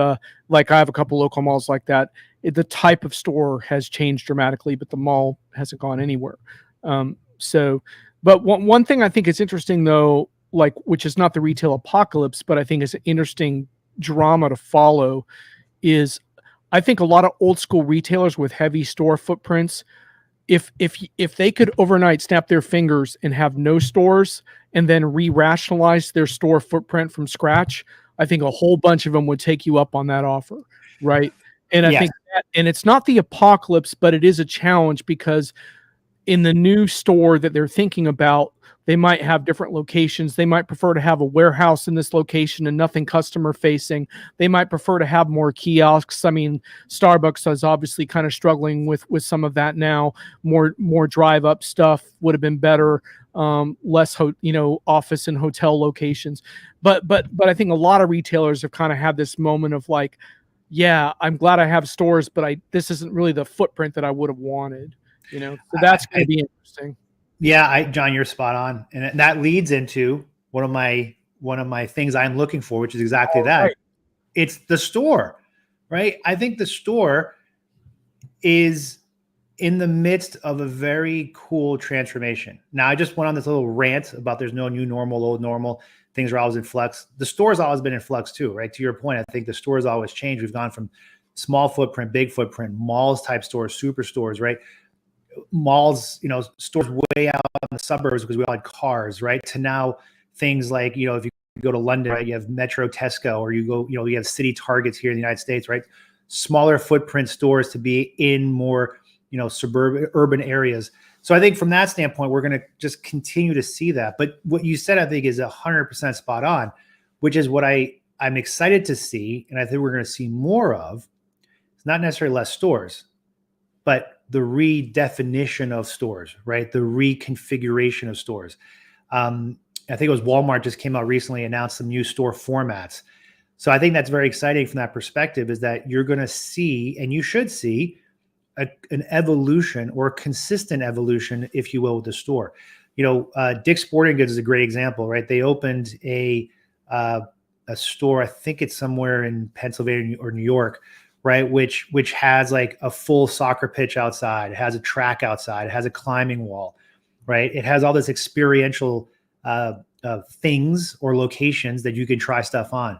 Speaker 1: like I have a couple local malls like that. The type of store has changed dramatically, but the mall hasn't gone anywhere. But one thing I think is interesting though, like, which is not the retail apocalypse, but I think is an interesting drama to follow, is I think a lot of old school retailers with heavy store footprints, if they could overnight snap their fingers and have no stores and then re-rationalize their store footprint from scratch, I think a whole bunch of them would take you up on that offer, right? And I think and it's not the apocalypse, but it is a challenge, because in the new store that they're thinking about, they might have different locations. They might prefer to have a warehouse in this location and nothing customer facing. They might prefer to have more kiosks. I mean, Starbucks is obviously kind of struggling with some of that now. More drive up stuff would have been better. Less office and hotel locations. But I think a lot of retailers have kind of had this moment of like, yeah, I'm glad I have stores, but this isn't really the footprint that I would have wanted. So that's going to be interesting.
Speaker 2: Yeah, John, you're spot on, and that leads into one of my things I'm looking for, which is exactly that. Right. It's the store, right? I think the store is in the midst of a very cool transformation. Now, I just went on this little rant about there's no new normal, old normal. Things are always in flux. The store's always been in flux too, right? To your point, I think the store's always changed. We've gone from small footprint, big footprint, malls type stores, superstores, right? Malls, stores way out in the suburbs because we all had cars, right? To now things like, if you go to London, right, you have Metro Tesco, or you go, you have city Targets here in the United States, right? Smaller footprint stores to be in more, suburban, urban areas. So I think from that standpoint, we're going to just continue to see that. But what you said, I think, is 100% spot on, which is what I'm excited to see. And I think we're going to see more of. It's not necessarily less stores, but the redefinition of stores, right? The reconfiguration of stores. I think it was Walmart just came out recently, announced some new store formats. So I think that's very exciting from that perspective, is that you're going to see, and you should see, an evolution, or a consistent evolution, if you will, with the store. Dick's Sporting Goods is a great example, right? They opened a a store. I think it's somewhere in Pennsylvania or New York, right? Which has like a full soccer pitch outside. It has a track outside. It has a climbing wall, right? It has all this experiential things or locations that you can try stuff on.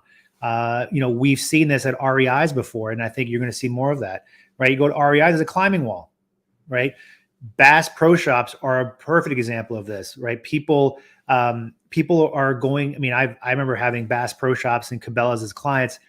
Speaker 2: We've seen this at REIs before, and I think you're going to see more of that, right? You go to REI, there's a climbing wall, right? Bass Pro Shops are a perfect example of this, right? People are going. I mean, I remember having Bass Pro Shops and Cabela's as clients,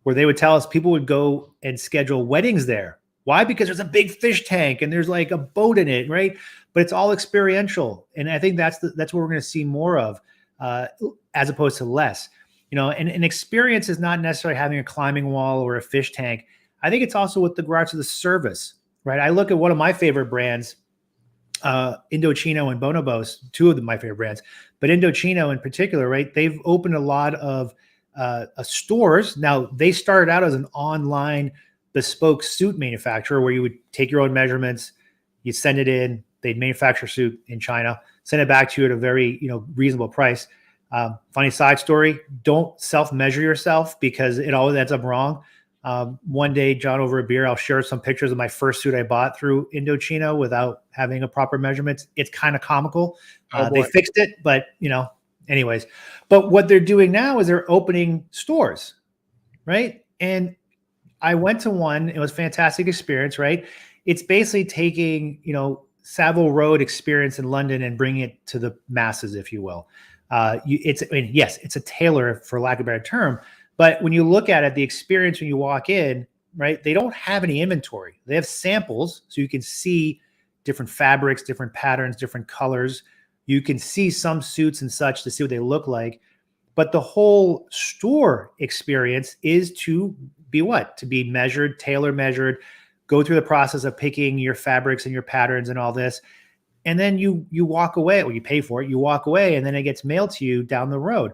Speaker 2: where they would tell us people would go and schedule weddings there. Why? Because there's a big fish tank and there's like a boat in it, right? But it's all experiential, and I think that's what we're going to see more of, as opposed to less. And an experience is not necessarily having a climbing wall or a fish tank. I think it's also with regards to the service, right? I look at one of my favorite brands, Indochino and Bonobos, two of my favorite brands, but Indochino in particular, right? They've opened a lot of stores. Now, they started out as an online bespoke suit manufacturer where you would take your own measurements, you'd send it in, they'd manufacture a suit in China, send it back to you at a very reasonable price. Funny side story, don't self-measure yourself because it always ends up wrong. One day, John, over a beer, I'll share some pictures of my first suit I bought through Indochino without having a proper measurement. It's kind of comical. They fixed it, but anyways. But what they're doing now is they're opening stores, right? And I went to one. It was a fantastic experience, right? It's basically taking, Savile Road experience in London and bringing it to the masses, if you will. Yes, it's a tailor, for lack of a better term. But when you look at it, the experience when you walk in, right, they don't have any inventory. They have samples, so you can see different fabrics, different patterns, different colors. You can see some suits and such to see what they look like. But the whole store experience is to be what? To be measured, tailor measured, go through the process of picking your fabrics and your patterns and all this. And then you walk away, or you pay for it, you walk away, and then it gets mailed to you down the road.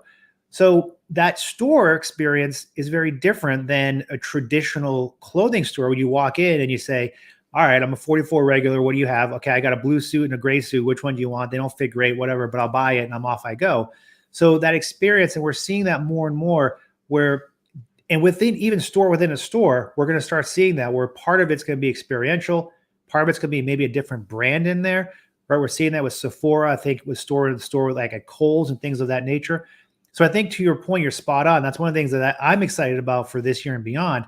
Speaker 2: So that store experience is very different than a traditional clothing store where you walk in and you say, all right, I'm a 44 regular. What do you have? Okay, I got a blue suit and a gray suit. Which one do you want? They don't fit great, whatever, but I'll buy it and I'm off I go. So that experience, and we're seeing that more and more and within even store within a store, we're going to start seeing that where part of it's going to be experiential. Part of it's going to be maybe a different brand in there, right? We're seeing that with Sephora, I think with store like at Kohl's and things of that nature. So I think to your point, you're spot on. That's one of the things that I'm excited about for this year and beyond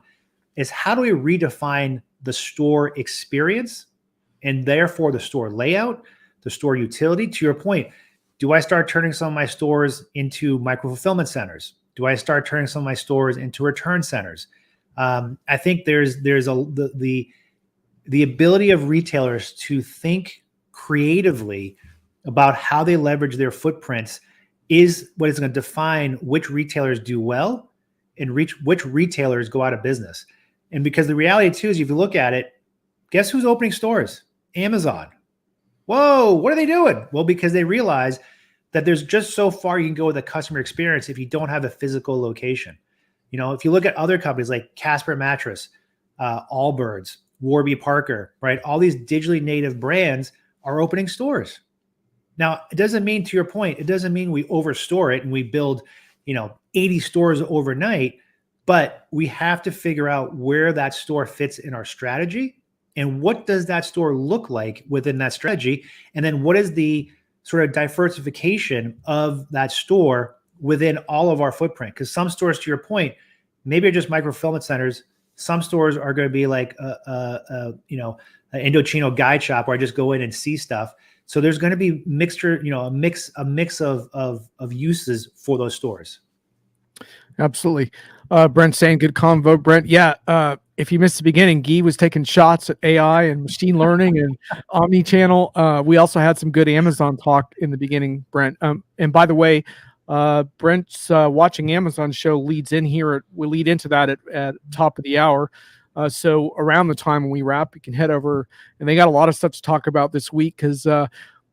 Speaker 2: is how do we redefine the store experience and therefore the store layout, the store utility? To your point, do I start turning some of my stores into micro-fulfillment centers? Do I start turning some of my stores into return centers? I think there's the ability of retailers to think creatively about how they leverage their footprints is what is going to define which retailers do well and which retailers go out of business. And because the reality too is if you look at it, guess who's opening stores? Amazon. Whoa, what are they doing? Well, because they realize that there's just so far you can go with a customer experience if you don't have a physical location. If you look at other companies like Casper Mattress, Allbirds, Warby Parker, right? All these digitally native brands are opening stores. Now, it doesn't mean, to your point, it doesn't mean we overstore it and we build, 80 stores overnight, but we have to figure out where that store fits in our strategy and what does that store look like within that strategy? And then what is the sort of diversification of that store within all of our footprint? Because some stores, to your point, maybe are just micro-fulfillment centers. Some stores are going to be like an Indochino guide shop where I just go in and see stuff. So there's going to be a mix of uses for those stores.
Speaker 1: Absolutely. Brent saying good convo. Brent, yeah. If you missed the beginning, Guy was taking shots at AI and machine learning and Omnichannel. We also had some good Amazon talk in the beginning, Brent. And by the way, Brent's watching Amazon show leads into that at top of the hour. So around the time when we wrap, you can head over, and they got a lot of stuff to talk about this week because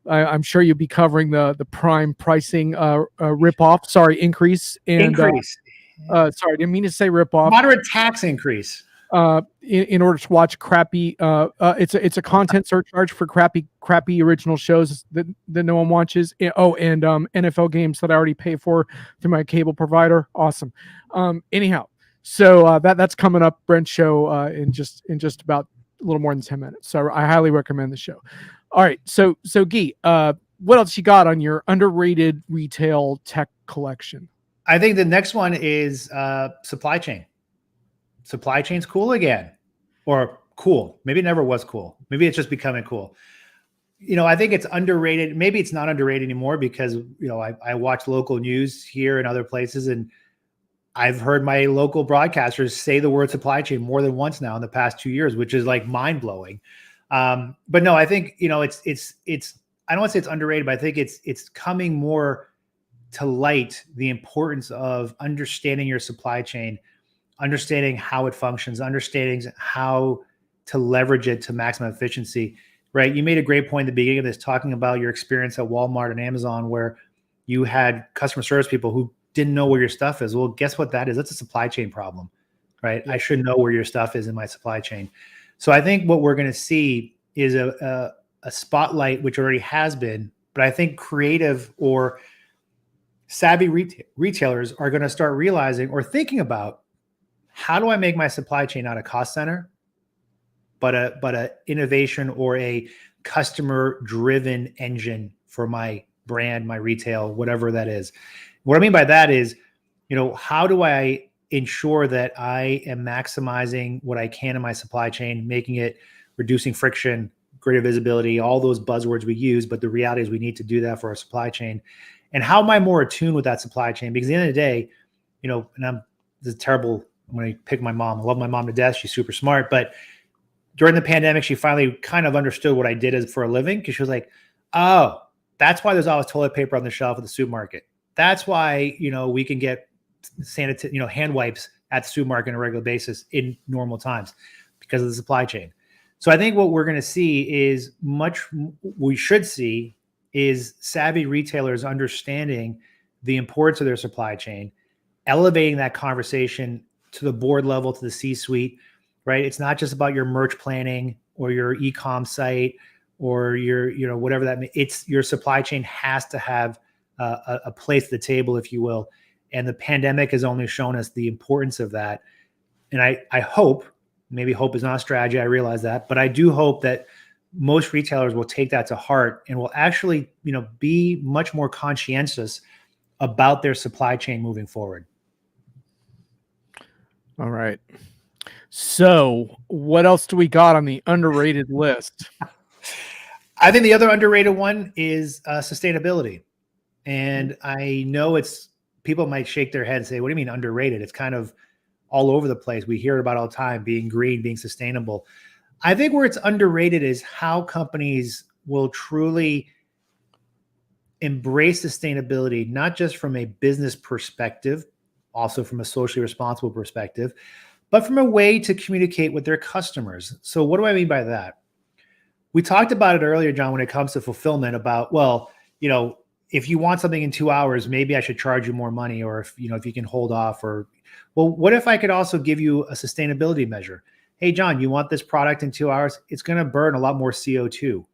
Speaker 1: I'm sure you'll be covering the prime pricing increase. And,
Speaker 2: increase.
Speaker 1: Sorry, didn't mean to say rip off.
Speaker 2: Moderate tax increase.
Speaker 1: in order to watch crappy. It's a content surcharge for crappy original shows that no one watches. Oh, and NFL games that I already pay for through my cable provider. Awesome. Anyhow, so that's coming up, Brent's show, in just about a little more than 10 minutes. So I highly recommend the show. All right, so Guy, what else you got on your underrated retail tech collection?
Speaker 2: I think the next one is supply chain. Supply chain's cool again, or cool. Maybe it never was cool. Maybe it's just becoming cool. I think it's underrated. Maybe it's not underrated anymore because, I watch local news here and other places, and I've heard my local broadcasters say the word supply chain more than once now in the past 2 years, which is like mind blowing. But no, I think, it's, I don't want to say it's underrated, but I think it's coming more to light, the importance of understanding your supply chain, understanding how it functions, understanding how to leverage it to maximum efficiency, right? You made a great point at the beginning of this, talking about your experience at Walmart and Amazon, where you had customer service people who didn't know where your stuff is. Well, guess what that is? That's a supply chain problem, right? I should know where your stuff is in my supply chain. So I think what we're going to see is a spotlight, which already has been, but I think creative or savvy retailers are going to start realizing or thinking about, how do I make my supply chain not a cost center, but a innovation or a customer driven engine for my brand, my retail, whatever that is. What I mean by that is, how do I ensure that I am maximizing what I can in my supply chain, making it, reducing friction, greater visibility, all those buzzwords we use, but the reality is we need to do that for our supply chain. And how am I more attuned with that supply chain? Because at the end of the day, and this is terrible, I'm going to pick my mom. I love my mom to death. She's super smart. But during the pandemic, she finally kind of understood what I did for a living, because she was like, oh, that's why there's always toilet paper on the shelf at the supermarket. That's why, we can get hand wipes at the supermarket on a regular basis in normal times, because of the supply chain. So I think what we're going to see is we should see is savvy retailers understanding the importance of their supply chain, elevating that conversation to the board level, to the C-suite, right? It's not just about your merch planning or your e-com site or your, whatever that means. It's your supply chain has to have a place at the table, if you will. And the pandemic has only shown us the importance of that. And I hope, maybe hope is not a strategy, I realize that, but I do hope that most retailers will take that to heart and will actually, be much more conscientious about their supply chain moving forward.
Speaker 1: All right. So what else do we got on the underrated list?
Speaker 2: I think the other underrated one is sustainability. And I know people might shake their head and say, what do you mean underrated? It's kind of all over the place. We hear it about all the time, being green, being sustainable. I think where it's underrated is how companies will truly embrace sustainability, not just from a business perspective, also from a socially responsible perspective, but from a way to communicate with their customers. So what do I mean by that? We talked about it earlier, John, when it comes to fulfillment, about, well, if you want something in 2 hours, maybe I should charge you more money, or if you can hold off, or, well, what if I could also give you a sustainability measure? Hey, John, you want this product in 2 hours? It's going to burn a lot more CO2.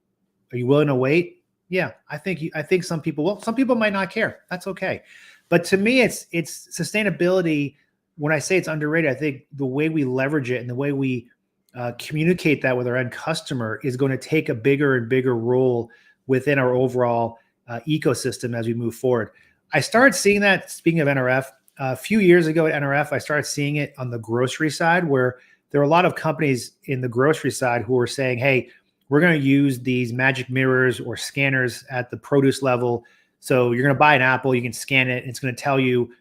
Speaker 2: Are you willing to wait? Yeah, I think some people will. Some people might not care. That's okay. But to me, it's sustainability. When I say it's underrated, I think the way we leverage it and the way we communicate that with our end customer is going to take a bigger and bigger role within our overall ecosystem as we move forward. I started seeing that, speaking of NRF, a few years ago at NRF, I started seeing it on the grocery side, where there are a lot of companies in the grocery side who are saying, hey, we're going to use these magic mirrors or scanners at the produce level. So you're going to buy an apple, you can scan it, and it's going to tell you,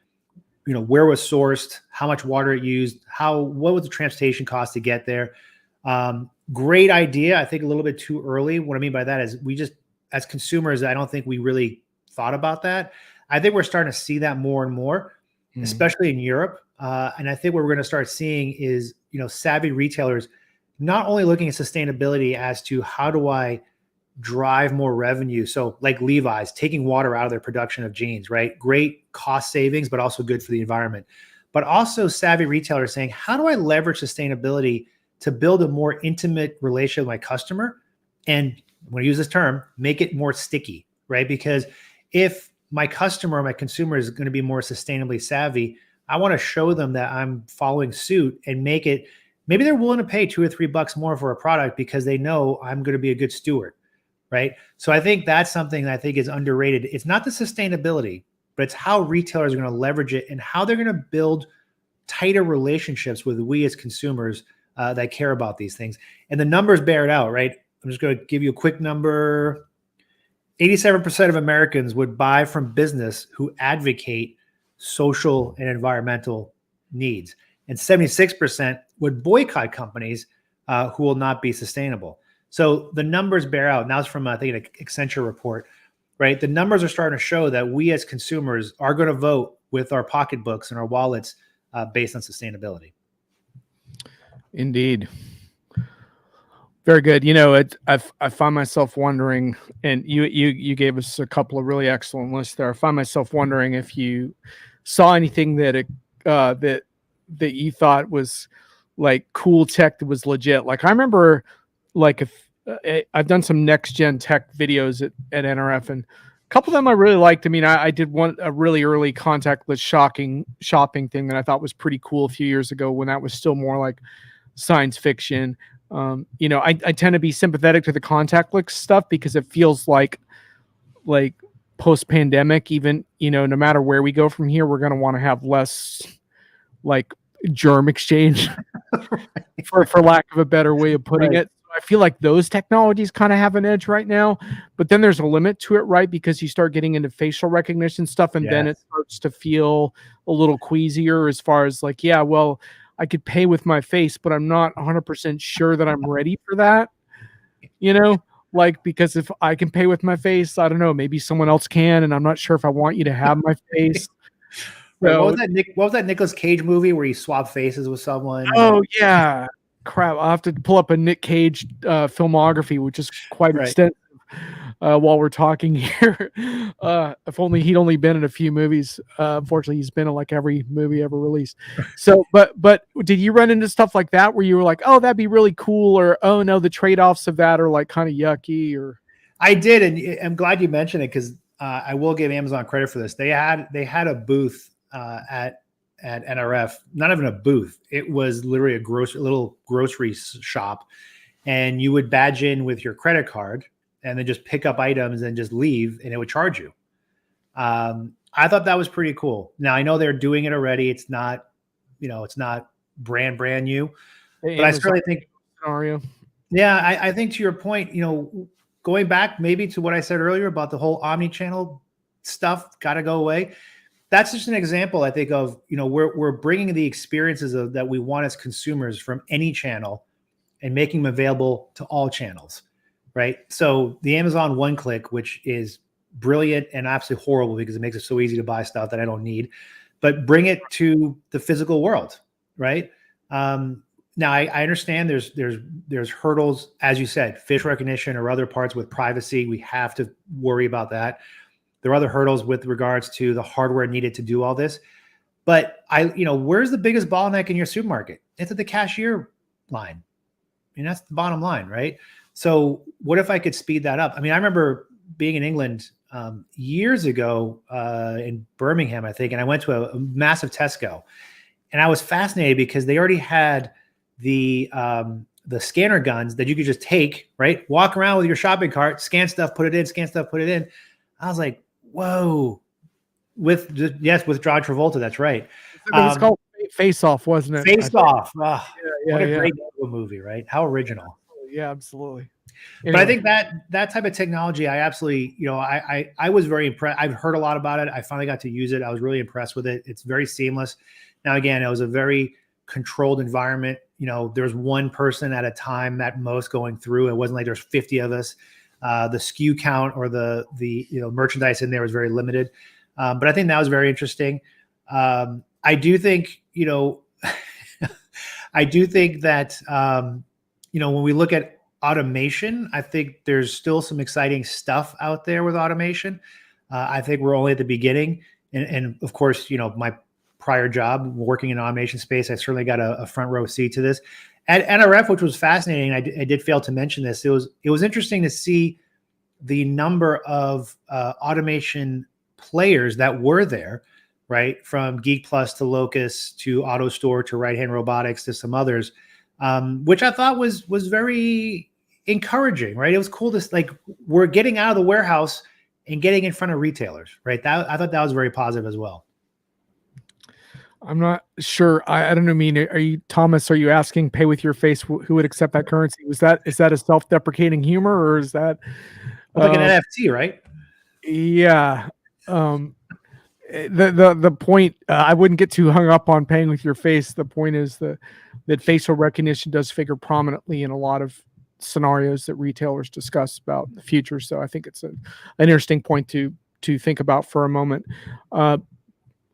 Speaker 2: where it was sourced, how much water it used, what was the transportation cost to get there. Great idea. I think a little bit too early. What I mean by that is as consumers, I don't think we really thought about that. I think we're starting to see that more and more, especially in Europe. And I think what we're going to start seeing is, savvy retailers not only looking at sustainability as to how do I drive more revenue. So like Levi's taking water out of their production of jeans, right? Great cost savings, but also good for the environment. but also savvy retailers saying, how do I leverage sustainability to build a more intimate relationship with my customer? And when I use this term, make it more sticky, right? Because if my customer, my consumer is going to be more sustainably savvy, I want to show them that I'm following suit and make it, maybe they're willing to pay $2 or $3 more for a product because they know I'm going to be a good steward, right? So I think that's something that I think is underrated. It's not the sustainability, but it's how retailers are going to leverage it and how they're going to build tighter relationships with we as consumers that care about these things. And the numbers bear it out, right? I'm just going to give you a quick number. 87% of Americans would buy from business who advocate social and environmental needs. And 76% would boycott companies who will not be sustainable. So the numbers bear out. Now it's from, I think, an Accenture report, right? The numbers are starting to show that we as consumers are going to vote with our pocketbooks and our wallets based on sustainability.
Speaker 1: Indeed. Very good. You know, I find myself wondering, and you gave us a couple of really excellent lists there. I find myself wondering if you saw anything that that you thought was like cool tech that was legit. Like I remember, like if I've done some next gen tech videos at NRF, and a couple of them I really liked. I mean, I did a really early contactless shopping thing that I thought was pretty cool a few years ago when that was still more like science fiction. You know, I tend to be sympathetic to the contactless stuff because it feels like post-pandemic, even, you know, no matter where we go from here, we're going to want to have less like germ exchange for lack of a better way of putting it. I feel like those technologies kind of have an edge right now, but then there's a limit to it, right? Because you start getting into facial recognition stuff, and then it starts to feel a little queasier as far as like, yeah, well, I could pay with my face, but I'm not 100% sure that I'm ready for that. You know, like, because if I can pay with my face, I don't know, maybe someone else can, and I'm not sure if I want you to have my face.
Speaker 2: So, what was that Nicolas Cage movie where he swapped faces with someone?
Speaker 1: Oh yeah, crap! I'll have to pull up a Nick Cage filmography, which is quite extensive. While we're talking here, if only he'd only been in a few movies. Unfortunately, he's been in like every movie ever released. So, but did you run into stuff like that where you were like, oh, that'd be really cool, or oh no, the trade-offs of that are like kind of yucky? Or
Speaker 2: I did, and I'm glad you mentioned it because I will give Amazon credit for this. They had a booth at NRF, not even a booth. It was literally a little grocery shop, and you would badge in with your credit card and then just pick up items and just leave, and it would charge you. I thought that was pretty cool. Now I know they're doing it already. It's not, you know, it's not brand new, but I certainly think
Speaker 1: scenario.
Speaker 2: Yeah, I think to your point, you know, going back maybe to what I said earlier about the whole omni-channel stuff got to go away. That's just an example, I think, of, you know, we're bringing the experiences that we want as consumers from any channel and making them available to all channels, right? So the Amazon one-click, which is brilliant and absolutely horrible because it makes it so easy to buy stuff that I don't need, but bring it to the physical world, right? Now I understand there's hurdles, as you said, facial recognition or other parts with privacy. We have to worry about that. There are other hurdles with regards to the hardware needed to do all this. But where's the biggest bottleneck in your supermarket? It's at the cashier line. I mean, that's the bottom line, right? So what if I could speed that up? I mean, I remember being in England years ago in Birmingham, I think, and I went to a massive Tesco, and I was fascinated because they already had the scanner guns that you could just take, right? Walk around with your shopping cart, scan stuff, put it in, scan stuff, put it in. I was like, whoa, with John Travolta. That's right.
Speaker 1: It's called Face Off, wasn't it?
Speaker 2: Face Off. Oh,
Speaker 1: yeah,
Speaker 2: what a great movie, right? How original.
Speaker 1: Yeah, absolutely.
Speaker 2: Anyway. But I think that type of technology, I absolutely, I was very impressed. I've heard a lot about it. I finally got to use it. I was really impressed with it. It's very seamless. Now, again, it was a very controlled environment. You know, there's one person at a time at most going through. It wasn't like there's 50 of us. The SKU count or the merchandise in there was very limited. But I think that was very interesting. I do think, that, when we look at automation, I think there's still some exciting stuff out there with automation. I think we're only at the beginning. And of course, my prior job working in automation space, I certainly got a front row seat to this. At NRF, which was fascinating, I did fail to mention this. It was interesting to see the number of automation players that were there, right? From Geek Plus to Locus to AutoStore to Right Hand Robotics to some others, which I thought was very encouraging, right? It was cool to, like, we're getting out of the warehouse and getting in front of retailers, right? I thought that was very positive as well.
Speaker 1: I'm not sure. I don't know. I mean, are you, Thomas, are you asking pay with your face who would accept that currency? Is that a self-deprecating humor, or is that
Speaker 2: like an NFT, right?
Speaker 1: Yeah. The point, I wouldn't get too hung up on paying with your face. The point is that facial recognition does figure prominently in a lot of scenarios that retailers discuss about the future. So I think it's an interesting point to think about for a moment.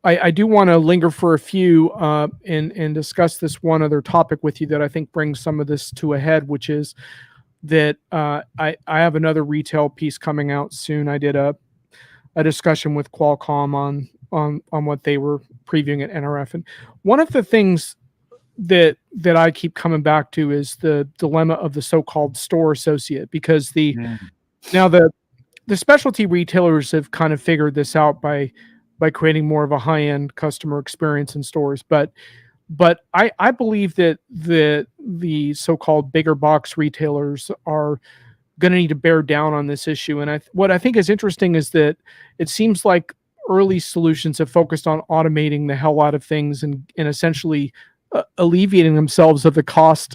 Speaker 1: I do want to linger for a few and discuss this one other topic with you that I think brings some of this to a head, which is that I have another retail piece coming out soon. I did a discussion with Qualcomm on what they were previewing at NRF, and one of the things that I keep coming back to is the dilemma of the so-called store associate, because now the specialty retailers have kind of figured this out by creating more of a high-end customer experience in stores. But I believe that the so-called bigger box retailers are going to need to bear down on this issue. And what I think is interesting is that it seems like early solutions have focused on automating the hell out of things and essentially alleviating themselves of the cost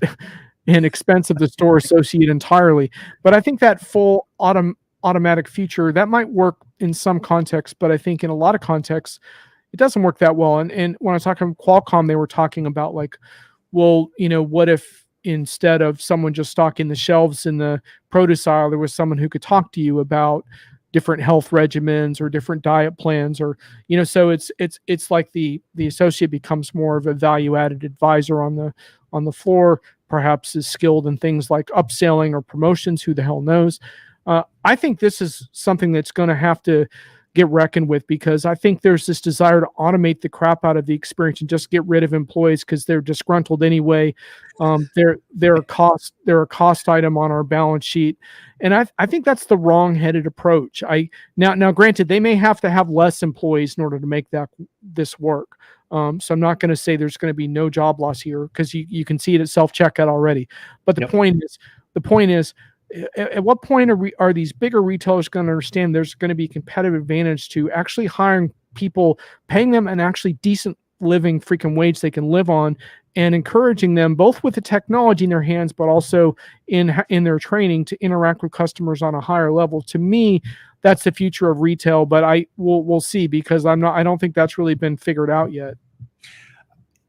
Speaker 1: and expense of the store associate entirely. But I think that full automatic feature, that might work in some contexts, but I think in a lot of contexts, it doesn't work that well. And when I was talking to Qualcomm, they were talking about, like, well, what if instead of someone just stocking the shelves in the produce aisle, there was someone who could talk to you about different health regimens or different diet plans, or, so it's like the associate becomes more of a value-added advisor on the floor, perhaps is skilled in things like upselling or promotions, who the hell knows. I think this is something that's going to have to get reckoned with, because I think there's this desire to automate the crap out of the experience and just get rid of employees because they're disgruntled anyway. They're a cost item on our balance sheet, and I think that's the wrong-headed approach. Now, granted, they may have to have less employees in order to make this work. So I'm not going to say there's going to be no job loss here, because you can see it at self-checkout already. But the point is, at what point are these bigger retailers going to understand there's going to be competitive advantage to actually hiring people, paying them an actually decent living freaking wage they can live on, and encouraging them both with the technology in their hands, but also in their training to interact with customers on a higher level? To me, that's the future of retail, but we'll see, because I don't think that's really been figured out yet.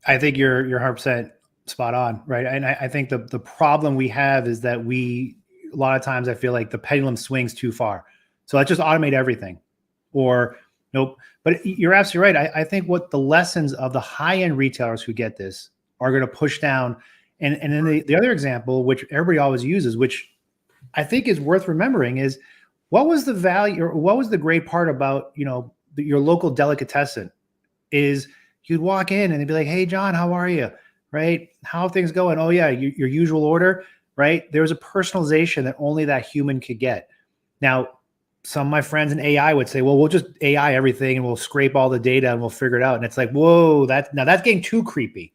Speaker 2: I think you're 100% spot on, right? And I think the problem we have is that a lot of times I feel like the pendulum swings too far. So let's just automate everything, or nope. But you're absolutely right. I think what the lessons of the high-end retailers who get this are going to push down. And then the other example, which everybody always uses, which I think is worth remembering, is what was the value, or what was the great part about, your local delicatessen, is you'd walk in and they'd be like, "Hey, John, how are you? Right? How are things going? Oh yeah, your usual order." Right? There was a personalization that only that human could get. Now, some of my friends in AI would say, well, we'll just AI everything and we'll scrape all the data and we'll figure it out. And it's like, whoa, that's getting too creepy,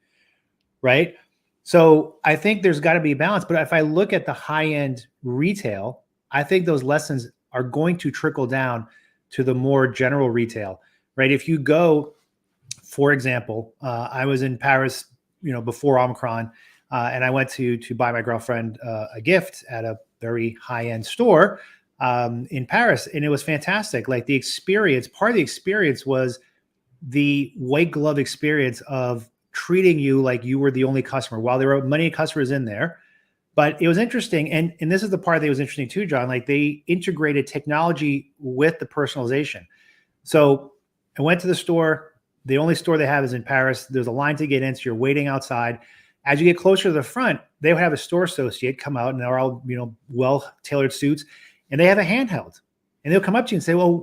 Speaker 2: right? So I think there's got to be a balance. But if I look at the high-end retail, I think those lessons are going to trickle down to the more general retail, right? If you go, for example, I was in Paris, before Omicron, and I went to buy my girlfriend a gift at a very high-end store in Paris, and it was fantastic. Like, the experience, part of the experience was the white glove experience of treating you like you were the only customer. While there were many customers in there, but it was interesting, and this is the part that was interesting too, John. Like, they integrated technology with the personalization. So I went to the store. The only store they have is in Paris. There's a line to get in, so you're waiting outside. As you get closer to the front, they would have a store associate come out, and they're all, well-tailored suits, and they have a handheld. And they'll come up to you and say, well,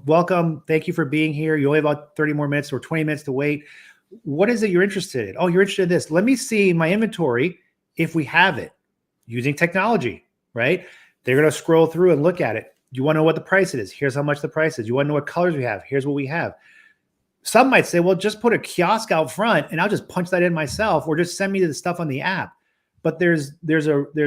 Speaker 2: welcome. Thank you for being here. You only have about 30 more minutes or 20 minutes to wait. What is it you're interested in? Oh, you're interested in this. Let me see my inventory if we have it using technology, right? They're going to scroll through and look at it. You want to know what the price it is? Here's how much the price is. You want to know what colors we have? Here's what we have. Some might say, well, just put a kiosk out front and I'll just punch that in myself, or just send me the stuff on the app. But there's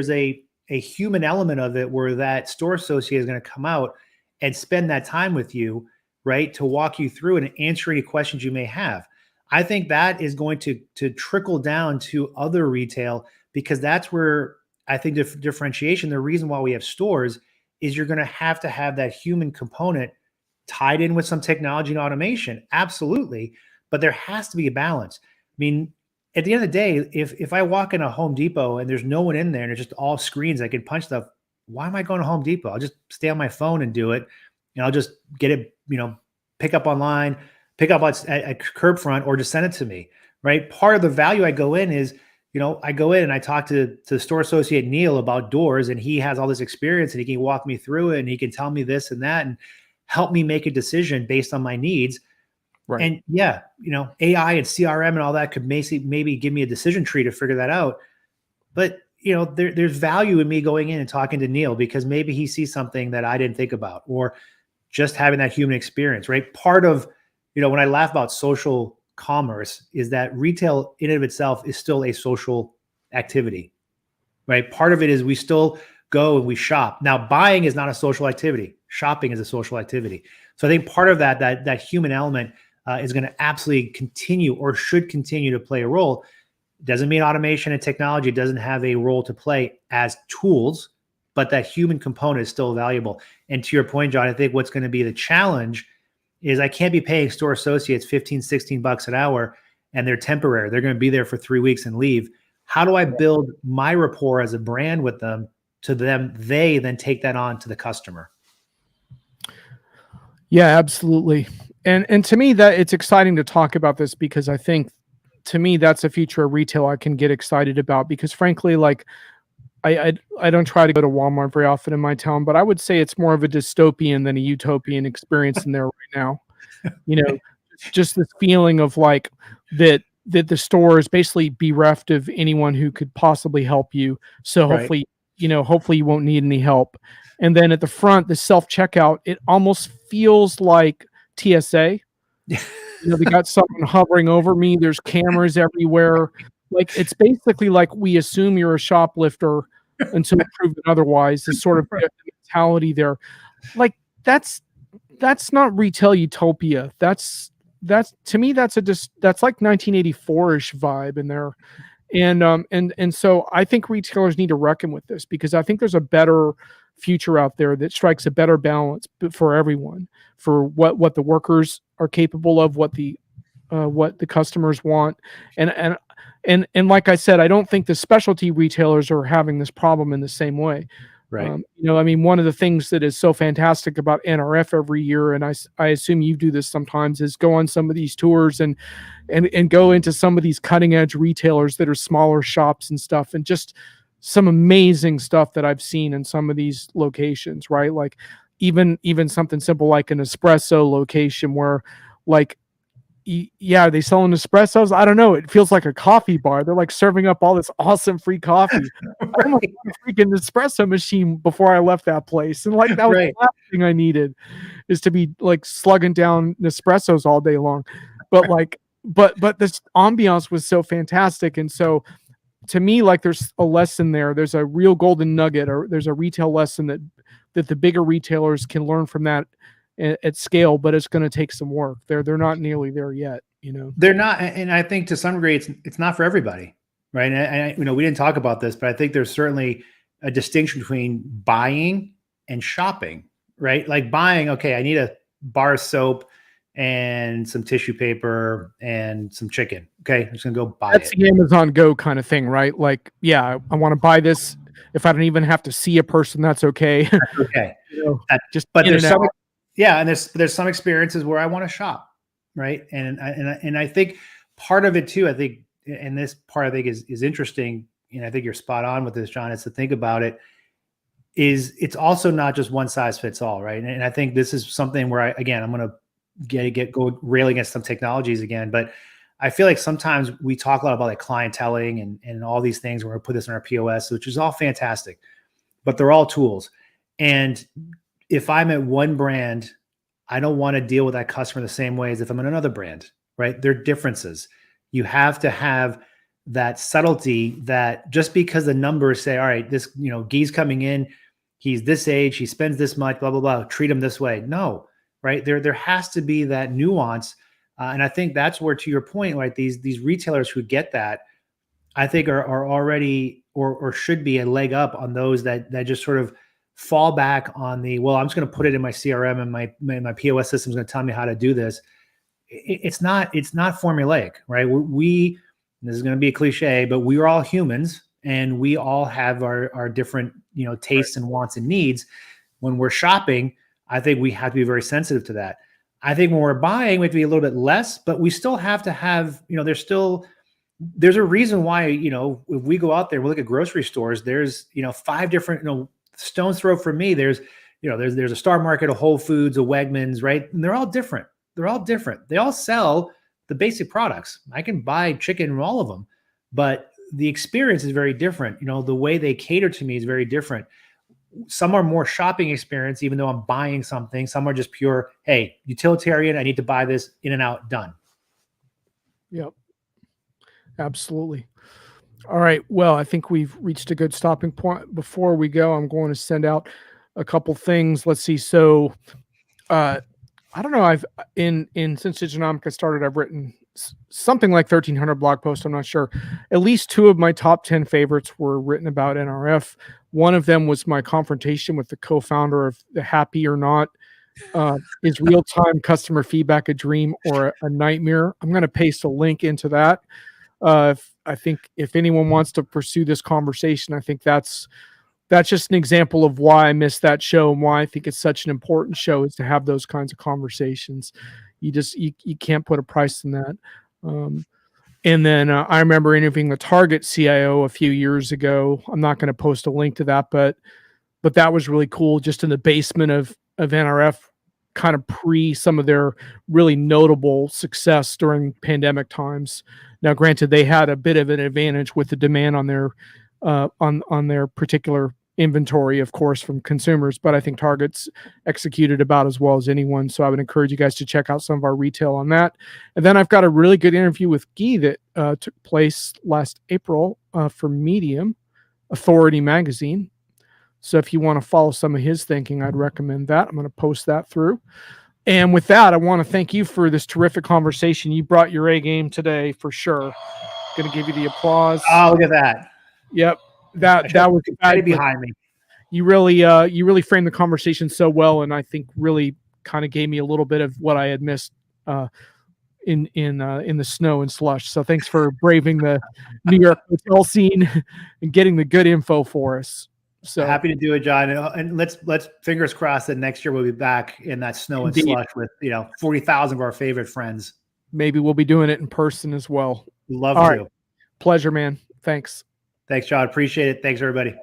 Speaker 2: a human element of it where that store associate is going to come out and spend that time with you, right, to walk you through and answer any questions you may have. I think that is going to trickle down to other retail, because that's where I think differentiation, the reason why we have stores, is you're going to have that human component tied in with some technology and automation. Absolutely. But there has to be a balance. I mean, at the end of the day, if I walk in a Home Depot and there's no one in there and it's just all screens, I can punch stuff. Why am I going to Home Depot? I'll just stay on my phone and do it. And I'll just get it, pick up online, pick up at curb front, or just send it to me, right? Part of the value I go in is, I go in and I talk to store associate Neil about doors, and he has all this experience and he can walk me through it and he can tell me this and that and help me make a decision based on my needs. Right. And yeah, AI and CRM and all that could maybe give me a decision tree to figure that out. But, there's value in me going in and talking to Neil, because maybe he sees something that I didn't think about, or just having that human experience, right? Part of, when I laugh about social commerce, is that retail in and of itself is still a social activity, right? Part of it is we still go and we shop. Now, buying is not a social activity. Shopping is a social activity. So I think part of that human element is going to absolutely continue, or should continue to play a role. Doesn't mean automation and technology doesn't have a role to play as tools, but that human component is still valuable. And to your point, John, I think what's going to be the challenge is I can't be paying store associates $15-16 an hour and they're temporary. They're going to be there for 3 weeks and leave. How do I build my rapport as a brand with them, they then take that on to the customer?
Speaker 1: Yeah, absolutely. And to me, that it's exciting to talk about this, because I think, to me, that's a future of retail I can get excited about, because frankly, like, I don't try to go to Walmart very often in my town, but I would say it's more of a dystopian than a utopian experience in there right now. Just this feeling of like that the store is basically bereft of anyone who could possibly help you. So hopefully, hopefully you won't need any help. And then at the front, the self-checkout, it almost feels like TSA. They got someone hovering over me. There's cameras everywhere. Like, it's basically like we assume you're a shoplifter until proven otherwise. This sort of mentality there. Like, that's not retail utopia. That's to me, that's like 1984-ish vibe in there. And so I think retailers need to reckon with this, because I think there's a better future out there that strikes a better balance for everyone, for what the workers are capable of, what the customers want. And like I said, I don't think the specialty retailers are having this problem in the same way. Right. One of the things that is so fantastic about NRF every year, and I assume you do this sometimes, is go on some of these tours and go into some of these cutting edge retailers that are smaller shops and stuff, and just some amazing stuff that I've seen in some of these locations, right? Like even something simple like an espresso location where, like, yeah, they selling espressos. I don't know. It feels like a coffee bar. They're like serving up all this awesome free coffee. I almost got a freaking espresso machine before I left that place. And like, that was the last thing I needed, is to be like slugging down Nespressos all day long. But like, but this ambiance was so fantastic. And so to me, like, there's a lesson there. There's a real golden nugget, or there's a retail lesson that the bigger retailers can learn from that at scale, but it's going to take some work. They're not nearly there yet,
Speaker 2: They're not, and I think to some degree it's not for everybody, right? And we didn't talk about this, but I think there's certainly a distinction between buying and shopping, right? Like buying, okay, I need a bar of soap and some tissue paper and some chicken. Okay, I'm just gonna go buy
Speaker 1: That's
Speaker 2: it.
Speaker 1: the Amazon Go kind of thing, right? Like, yeah, I want to buy this. If I don't even have to see a person, that's okay.
Speaker 2: That's okay. But there's some. Yeah, and there's some experiences where I want to shop, right? And I think part of it too, I think, and this part I think is interesting, and I think you're spot on with this, John, is to think about it. is it's also not just one size fits all, right? And I think this is something where I'm going to go rail against some technologies again, but I feel like sometimes we talk a lot about like clienteling and all these things. We're going to put this in our POS, which is all fantastic, but they're all tools. And if I'm at one brand, I don't want to deal with that customer the same way as if I'm in another brand, right? There are differences. You have to have that subtlety that just because the numbers say, all right, this, Guy's coming in, he's this age, he spends this much, blah, blah, blah, treat him this way. No, right? There has to be that nuance. And I think that's where, to your point, like these retailers who get that, I think are already or should be a leg up on those that just sort of fall back on the, well, I'm just going to put it in my CRM and my POS system is going to tell me how to do this. It's not formulaic, right? This is going to be a cliche, but we are all humans and we all have our different, tastes and wants and needs. When we're shopping, I think we have to be very sensitive to that. I think when we're buying, we have to be a little bit less, but we still have to have, there's a reason why, if we go out there, we look at grocery stores, there's, 5 different, stone's throw for me, there's a Star Market, a Whole Foods, a Wegmans, right? And they're all different. They all sell the basic products. I can buy chicken from all of them, but the experience is very different. The way they cater to me is very different. Some are more shopping experience, even though I'm buying something. Some are just pure, hey, utilitarian, I need to buy this, in and out, done.
Speaker 1: Yep. Absolutely. All right. Well, I think we've reached a good stopping point. Before we go, I'm going to send out a couple things. Let's see. So, I don't know. I've since Diginomica started, I've written something like 1,300 blog posts. I'm not sure. At least 2 of my top 10 favorites were written about NRF. One of them was my confrontation with the co-founder of the Happy or Not. Is real-time customer feedback a dream or a nightmare? I'm going to paste a link into that. I think if anyone wants to pursue this conversation, I think that's just an example of why I missed that show and why I think it's such an important show, is to have those kinds of conversations. You can't put a price on that. And then I remember interviewing the Target CIO a few years ago. I'm not going to post a link to that, but that was really cool, just in the basement of NRF, kind of pre some of their really notable success during pandemic times. Now, granted, they had a bit of an advantage with the demand on their particular inventory, of course, from consumers, but I think Target's executed about as well as anyone. So I would encourage you guys to check out some of our retail on that. And then I've got a really good interview with Guy that took place last April for Medium, Authority Magazine. So if you want to follow some of his thinking, I'd recommend that. I'm going to post that through. And with that, I want to thank you for this terrific conversation. You brought your A game today for sure. Going to give you the applause.
Speaker 2: Oh, look at that.
Speaker 1: Yep. That was
Speaker 2: behind me.
Speaker 1: You really framed the conversation so well, and I think really kind of gave me a little bit of what I had missed in the snow and slush. So thanks for braving the New York hotel scene and getting the good info for us. So
Speaker 2: happy to do it, John. And let's fingers crossed that next year we'll be back in that snow and slush with 40,000 of our favorite friends.
Speaker 1: Maybe we'll be doing it in person as well.
Speaker 2: Love
Speaker 1: All
Speaker 2: to.
Speaker 1: Right. Pleasure, man. Thanks.
Speaker 2: Thanks, John. Appreciate it. Thanks, everybody.